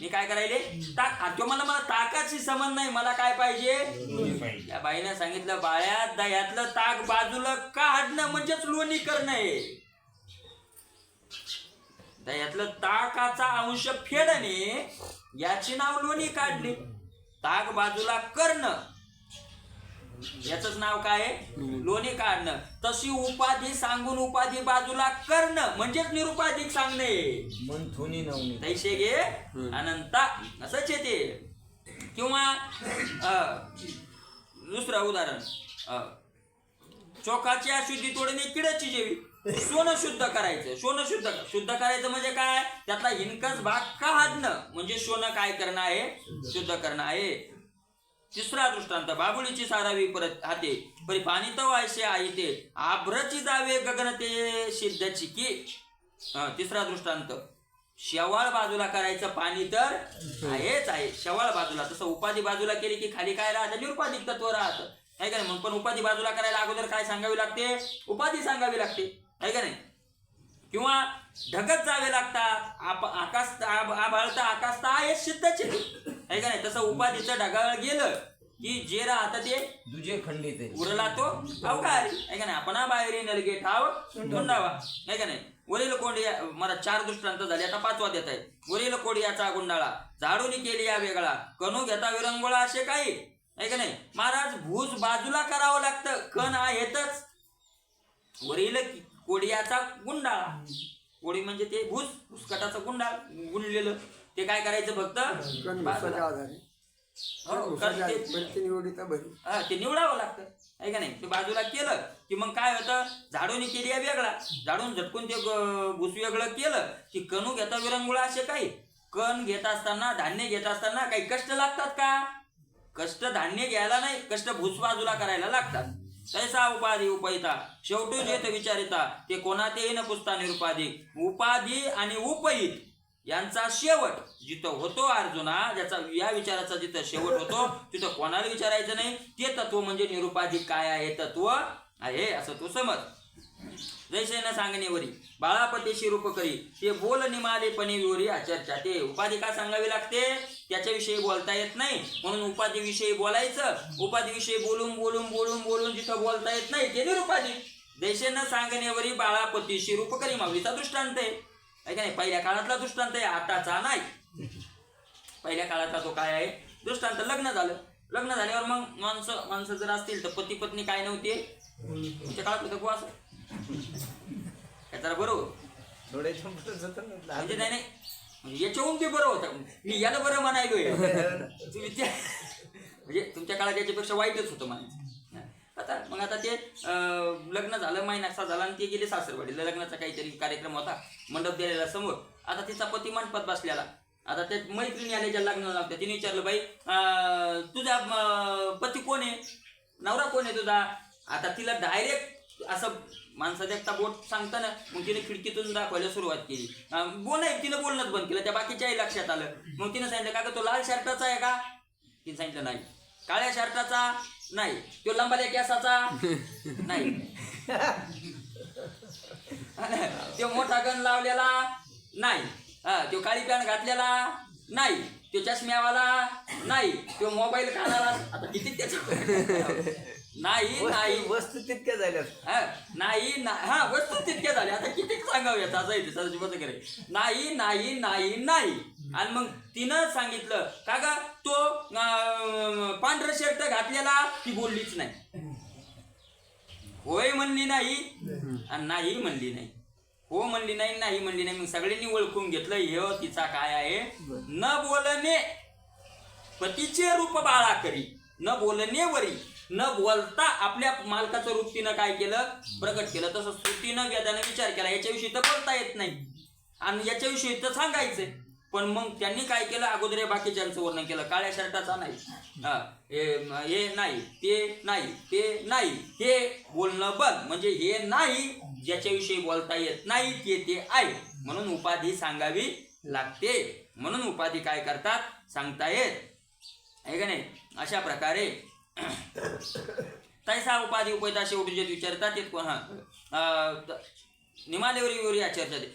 मी काय करायले ताक. तो मला ताकाची समज नाही मला काय पाहिजे. त्या बाईने सांगितलं बाळ्या दह्यातलं ताक बाजूला काढणं म्हणजेच लोणी करणं. दह्यातलं ताकाचा अंश फेडणे याची नाव लोणी काढणे. ताक बाजूला करणं याच नाव काय लोणी काढणं. तशी उपाधी सांगून उपाधी बाजूला करणं म्हणजेच निरुपाधिक सांगणे. मंथुनी नवनी तैसे गे अनंता असंच येते. किंवा दुसरं उदाहरण चोखाची अशुद्धी तोडणे किड्याची जेवी. सोनं शुद्ध करायचं. सोनं शुद्ध करायचं म्हणजे काय त्यातला हिनकस भाग काढणं म्हणजे सोनं काय करणं आहे शुद्ध करणं आहे. तिसरा दृष्टांत बाबुळीची सारावी परत हाते परी पाणी तो आयशे आई ते आभ्रची जावे गगनते सिद्धची की. तिसरा दृष्टांत शेवाळ बाजूला करायचं पाणी तर आहेच आहे शेवाळ बाजूला. तसं उपाधी बाजूला केली की खाली काय राहतं निरुपाधिक तत्व राहतं आहे का नाही. मग पण उपाधी बाजूला करायला अगोदर काय सांगावी लागते उपाधी सांगावी लागते आहे का नाही. किंवा ढगत जावे लागतात. आकाश आभाळता आकाश तर आहे सिद्धची आहे का नाही. तसं उपाधीचं ढगाळ गेलं की जे राहतं ते दुजे खंडित उरला तो अवघारी आहे का नाही. आपण बाहेर नलगे ठाव गुंडावा आहे का नाही. वरील कोंडिया मला 4 दृष्टांत झाले आता 5वा देत आहे. वरील कोडियाचा गुंडाळा झाडून केली या वेगळा कणू घेता विरंगोळा असे काही आहे का नाही. महाराज भूज बाजूला करावं लागतं कण आहेतच. वरील कोडियाचा गुंडाळा कोडी म्हणजे ते भूस भुसकटाचं गुंडाळ गुंडलेलं ते काय करायचं फक्त हो, कारण ते निवडावं लागतं आहे का नाही. ते बाजूला केलं की मग काय होतं, झाडून केली आहे वेगळा, झाडून झटकून ते भूस वेगळं केलं की कणू घेता विरंगुळा. असे काही कण घेत असताना, धान्य घेत असताना काही कष्ट लागतात का? कष्ट धान्य घ्यायला नाही, कष्ट भूस बाजूला करायला लागतात. तैसा उपाधी उपहिता शेवटी जेत विचारिता ते कोणातेही न पुसता निरुपाधी. उपाधी आणि उपहित यांचा शेवट जिथं होतो अर्जुना, ज्याचा या विचाराचा जिथं शेवट होतो तिथं कोणाला विचारायचं नाही. ते तत्व म्हणजे निरुपाधिक काय आहे, तत्व आहे असं तू समज. जैसे न सांगणेवरी बाळापतीशी रूप करी ते बोल निमालेपणे विवरी आचर्चा. ते उपाधी का सांगावी लागते, त्याच्याविषयी बोलता येत नाही म्हणून उपाधीविषयी बोलायचं. उपाधीविषयी बोलून बोलून बोलून बोलून जिथं बोलता येत नाही ते निरुपाधी. जैसे न सांगणेवरी बाळापतीशी रूप करी माऊलीचा दृष्टांत आहे का नाही. पहिल्या काळातला दृष्टांत आहे, आताचा नाही. पहिल्या काळातला तो काय आहे दृष्टांत. लग्न झालं, लग्न झाल्यावर मग माणसं जर असतील तर पती पत्नी काय नव्हते तुमच्या काळात होतं बुवा असं काय जरा बरोबर म्हणजे नाही म्हणजे याच्याहून ते बरं होतं. मी याला बरं म्हणायलोय म्हणजे तुमच्या काळात याच्यापेक्षा वाईटच होतं म्हणायचं. आता ते लग्न झालं, महिना झाला आणि ते गेले सासरवाडीला. लग्नाचा काहीतरी कार्यक्रम होता, मंडप दिलेला समोर. आता तिचा पती मंडपात बसलेला. आता त्या मैत्रिणी आल्याच्या लग्नाला लागत्या. तिने विचारलं, बाई तुझा पती कोण आहे, नवरा कोण आहे तुझा? आता तिला डायरेक्ट असं माणसा देखता बोट सांगताना मग तिने खिडकीतून दाखवायला सुरुवात केली. तिनं बोलणंच बंद केलं. त्या बाकीच्याही लक्षात आलं. मग तिनं सांगितलं, का तो लाल शर्टाचा आहे का? तिने सांगितलं नाही. काळ्या शर्टाचा नाही. तो लंबाल्या केसाचा नाही. तो मोठा गण लावलेला नाही. तो काळी पॅन्ट घातलेला नाही. तो चष्म्यावाला नाही. तो मोबाईल कानाला. आता किती त्याच्या नाही नाही वस्तू तितक्या झाल्यात. नाही हा वस्तू तितक्या झाल्या. आता किती सांगाव्यात असं आहे ते. नाही नाही नाही नाही. आणि मग तिनं सांगितलं, का ग तो पांढरा शर्ट घातलेला? ती बोललीच नाही. होय म्हणली नाही आणि नाही म्हणली नाही. हो म्हणली नाही, नाही म्हणली नाही. मग सगळ्यांनी ओळखून घेतलं हे तिचा काय आहे. न बोलणे पतीचे रूप बाळा करी, न बोलणे वरी. न बोलता आपल्या मालकाचं रूप तिनं काय केलं, प्रकट केलं. तसं श्रुतीनं वेदानं विचार केला, याच्याविषयी तर बोलता येत नाही आणि याच्याविषयी तर सांगायचंय. पण मग त्यांनी काय केलं, अगोदर बाकीच्यांचं वर्णन केलं. काळ्या शर्टाचा नाही, हे नाही, ते नाही, ते नाही. हे बोलणं बंद. म्हणजे हे नाही ज्याच्याविषयी बोलता येत नाही ते आहे. म्हणून उपाधी सांगावी लागते. म्हणून उपाधी काय करतात, सांगता येत आहे का नाही. अशा प्रकारे तैसा उपाधी उपयता शेवटी जे विचारतात ते निमालेवरी चर्चा दे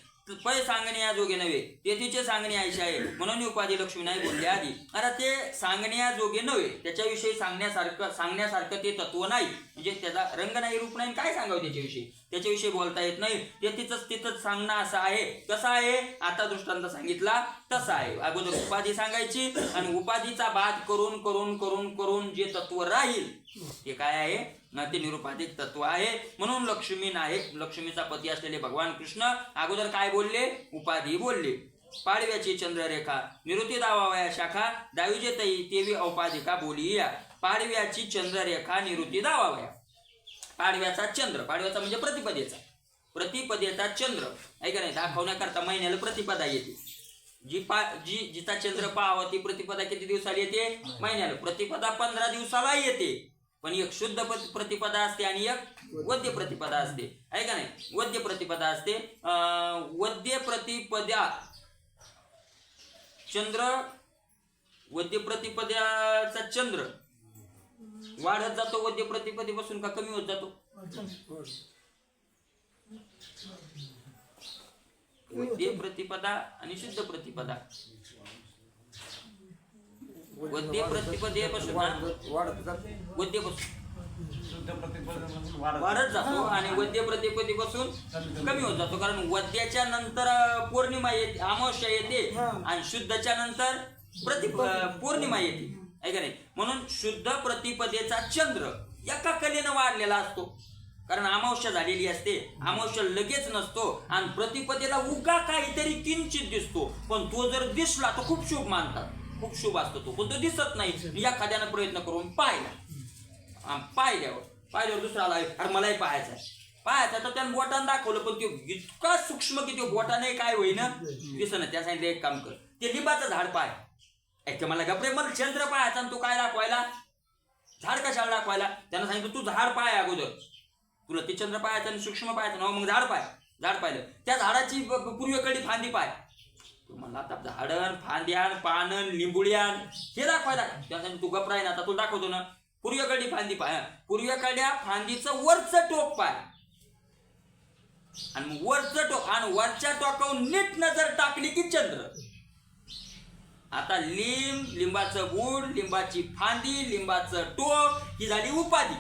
पै सांगणे या जोगे नव्हे ते तिचे सांगणे आयशा आहे. म्हणून उपाधी लक्ष्मी नाही बोलले आधी. आता ते सांगण्या जोगे नव्हे, त्याच्याविषयी सांगण्यासारखं ते तत्व नाही. म्हणजे त्याचा रंग नाही, रूप नाही, काय सांगावं त्याच्याविषयी बोलता येत नाही. ते तिथंच सांगणं असं आहे. कसं आहे, आता दृष्टांत सांगितला तसा आहे. अगोदर उपाधी सांगायची आणि उपाधीचा बाध करून करून करून करून जे तत्व राहील ते काय आहे, ते निरुपाधिक तत्व आहे. म्हणून लक्ष्मी नाही, लक्ष्मीचा पती असलेले भगवान कृष्ण अगोदर काय बोलले, उपाधी बोलले. पाडव्याची चंद्ररेखा निवृत्ती दावावया शाखा दावीजे तई तेवी औपाधिका बोली या. पाडव्याची चंद्ररेखा निवृत्ती दावावया. पाडव्याचा चंद्र, पाडव्याचा म्हणजे प्रतिपदेचा चंद्र आहे का नाही. दाखवण्याकरता महिन्याला प्रतिपदा येते. जिचा चंद्र पाहावा ती प्रतिपदा किती दिवसाला येते, महिन्याला. प्रतिपदा 15 दिवसाला येते. पण एक शुद्ध प्रतिपदा असते आणि एक वद्य प्रतिपदा असते आहे का नाही. वद्य प्रतिपदा असते. वद्य प्रतिपदा चंद्र, वद्य प्रतिपदाचा चंद्र वाढत जातो वद्य प्रतिपदेपासून का कमी होत जातो. वद्य प्रतिपदा आणि शुद्ध प्रतिपदा. वद्य प्रतिपदेपासून वाढत जातो आणि वद्य प्रतिपदेपासून कमी होत जातो. कारण वद्याच्या नंतर पौर्णिमा येते, अमावस्या येते आणि शुद्धच्या नंतर पौर्णिमा येते आहे का नाही. म्हणून शुद्ध प्रतिपदेचा चंद्र एका कलेनं वाढलेला असतो. कारण अमावस्या झालेली असते, अमावस्या लगेच नसतो आणि प्रतिपदेला उगा काहीतरी किंचित दिसतो. पण तो जर दिसला तर खूप शुभ मानतात. खूप शुभ असतो तो, पण तो दिसत नाही. एखाद्यानं प्रयत्न करून पाहिल्यावर दुसरा आला, अरे मलाही पाहायचा तर त्यानं बोटानं दाखवलं, पण तो इतका सूक्ष्म की तो बोटाने काय होईना दिसना. त्या सांगितलं एक काम कर, ते लिंबाचं झाड पाय. मला गपरे मला चंद्र पाहायचा आणि तू काय दाखवायला, झाड कशाला दाखवायला. त्यानं सांगितलं तू झाड पाय अगोदर, तुला ते चंद्र पाहायचं आणि सूक्ष्म पाहायचं ना, मग झाड पाहिलं. त्या झाडाची पूर्वेकडली फांदी पाय. म्हणला आता झाडण फांद्यान पानन लिंबुळ्यान हे दाखवायला. त्या तू गपराय ना, आता तू दाखवतो ना, पूर्वेकडली फांदी पाय. पूर्वेकडल्या फांदीचं वरचं टोक पाय आणि मग वरचं टोक, आणि वरच्या टोकावर नीट नजर टाकली की चंद्र. आता लिंबाचं बूड, लिंबाची फांदी, लिंबाचं टोक ही झाली उपाधी.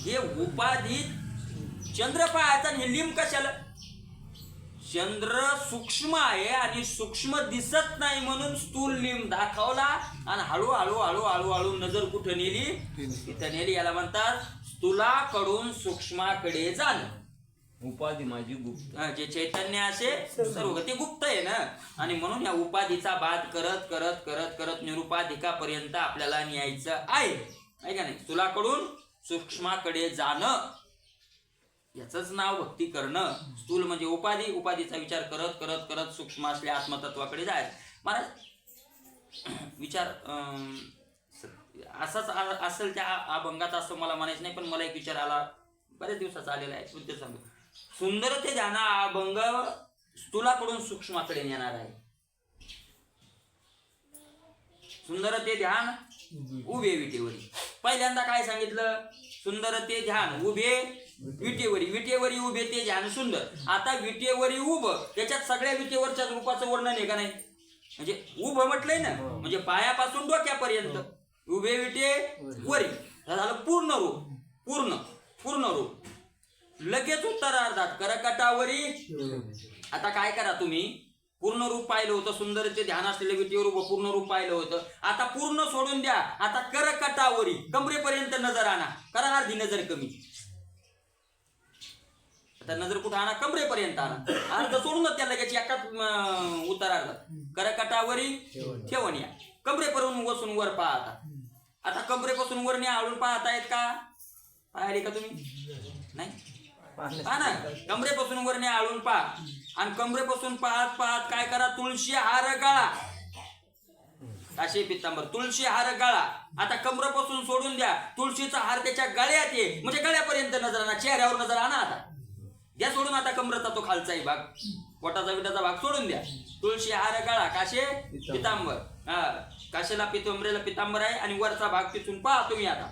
हे उपाधी चंद्र पाहायचा आणि हे लिंब कशाला. चंद्र सूक्ष्म आहे आणि सूक्ष्म दिसत नाही म्हणून स्थूल लिंब दाखवला आणि हळूहळू नजर कुठं नेली, तिथं नेली. याला म्हणतात स्थूलाकडून सूक्ष्माकडे जाणं. उपाधी माझी गुप्त, जे चैतन्य असे सर्व ते गुप्त आहे ना, आणि म्हणून या उपाधीचा बाध करत करत करत करत निरुपाधिकापर्यंत आपल्याला न्यायचं आहे का नाही. स्थूलाकडून सूक्ष्माकडे जाणं याचंच नाव भक्ती करणं. स्थूल म्हणजे उपाधीचा विचार करत करत करत सूक्ष्म असल्या आत्मतत्वाकडे जायचं. महाराज विचार असाच असेल त्या अभंगात असं मला म्हणायचं नाही, पण मला एक विचार आला, बऱ्याच दिवसाचा आलेला आहे, ते सांगू. सुंदर ते ध्यान अभंग स्थूलाकडून सूक्ष्माकडे नेणार आहे. सुंदर ते ध्यान उभे विटेवरी. पहिल्यांदा काय सांगितलं, सुंदर ते ध्यान उभे विटेवरी उभे ते ध्यान सुंदर. आता विटेवरी उभं, त्याच्यात सगळ्या विटेवरच्या रूपाचं वर्णन आहे का नाही. म्हणजे उभं म्हटलंय ना, म्हणजे पायापासून डोक्यापर्यंत उभे विटे वरी झालं पूर्ण रूप. लगेच उत्तरार्धात करकटावरी. आता काय करा तुम्ही, पूर्ण रूप पाहिलं होतं, सुंदर ते ध्यान असलेलं विटेवर उभं पूर्ण रूप पाहिलं होतं. आता पूर्ण सोडून द्या, आता करकटावरी कमरेपर्यंत नजर आणा, करा अर्धी नजर कमी. आता नजर कुठं आणा, कमरेपर्यंत आणा, अर्ध सोडून त्या लगेच एकाच उत्तरार्धात करकटावरी ठेवून या. कमरेपर्यंत बसून वर पाहता. आता कमरेपासून वर आळून पाहतायत का, पाहिले का तुम्ही, नाही पहा ना. कमरेपासून वर आळून पहा, आणि कमरेपासून पाहत पाहत काय करा, तुळशी हार गळा. काशी पितांबर तुळशी हार गळा. आता कमरेपासून सोडून द्या, तुळशीचा हार त्याच्या गळ्यात ये, म्हणजे गळ्यापर्यंत नजर आणा, चेहऱ्यावर नजर आणा. आता द्या सोडून, आता कमरेचा तो खालचाही भाग, पोटाचा विटाचा भाग सोडून द्या. तुळशी हार गळा, काशे पितांबर. काशेला पितांबरेला पितांबर आहे, आणि वरचा भाग तिथून पहा तुम्ही. आता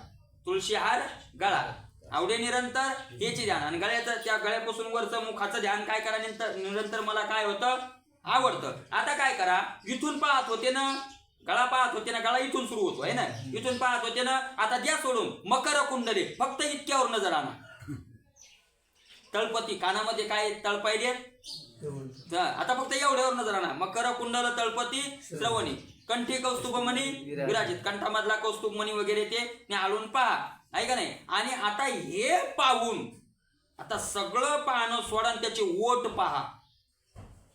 तुळशी हार गळा आवडे निरंतर हेचे ध्यान, आणि गळ्याचं त्या गळ्यापासून वरचं मुखाचं ध्यान काय करा निरंतर. मला काय होतं, आवडतं. आता काय करा, इथून पाहत होते ना, गळा पाहत होते ना, गळा इथून सुरू होतो आहे ना, इथून पाहत होते ना. आता द्या सोडून मकर कुंडले, फक्त इतक्यावर नजर आणा. तळपती कानामध्ये काय तळपायले, आता फक्त एवढ्यावर नजर आणा. मकर कुंडल तळपती श्रवणी कंठी कौस्तुभमणी विराजित, कंठामधला कौस्तुभमणी वगैरे ते आळून पहा, आहे का नाही. आणि आता हे पाहून आता सगळं पाहणं सोडा, त्याचे ओठ पहा,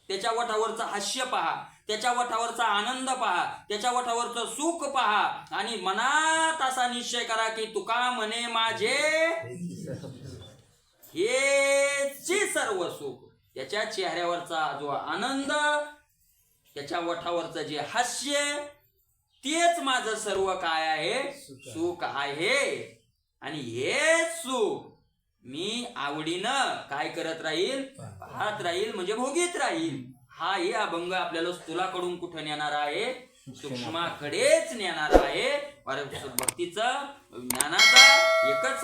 त्याच्या ओठावरचं हास्य पहा, त्याच्या ओठावरचा आनंद पहा, त्याच्या ओठावरचं सुख पहा, आणि मनात असा निश्चय करा की तुका म्हणे माझे हेची सर्व सुख. त्याच्या चेहऱ्यावरचा जो आनंद, त्याच्या ओठावरचं जे हास्य, तेच माझं सर्व काय आहे, सुख आहे. आणि हे सुख मी आवडीनं काय करत राहील, पाहत राहील, म्हणजे भोगीत राहील. हा हे अभंग आपल्याला स्थूलाकडून कुठं नेणार आहे, सूक्ष्माकडेच नेणार आहे. भक्तीचं ज्ञानाचा एकच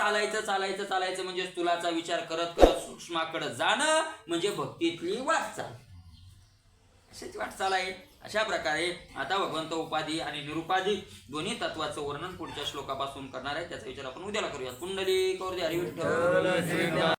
चालायचं म्हणजे स्थूलाचा विचार करत करत सूक्ष्माकडे जाणं, म्हणजे भक्तीतली वाटचाल. अशीच वाटचाल आहे. अशा प्रकारे आता भगवंत उपाधी आणि निरुपाधी दोन्ही तत्वाचं वर्णन पुढच्या श्लोकापासून करणार आहे. त्याचा विचार आपण उद्याला करूया. कुंडली कौरदे हरी विठ्ठल.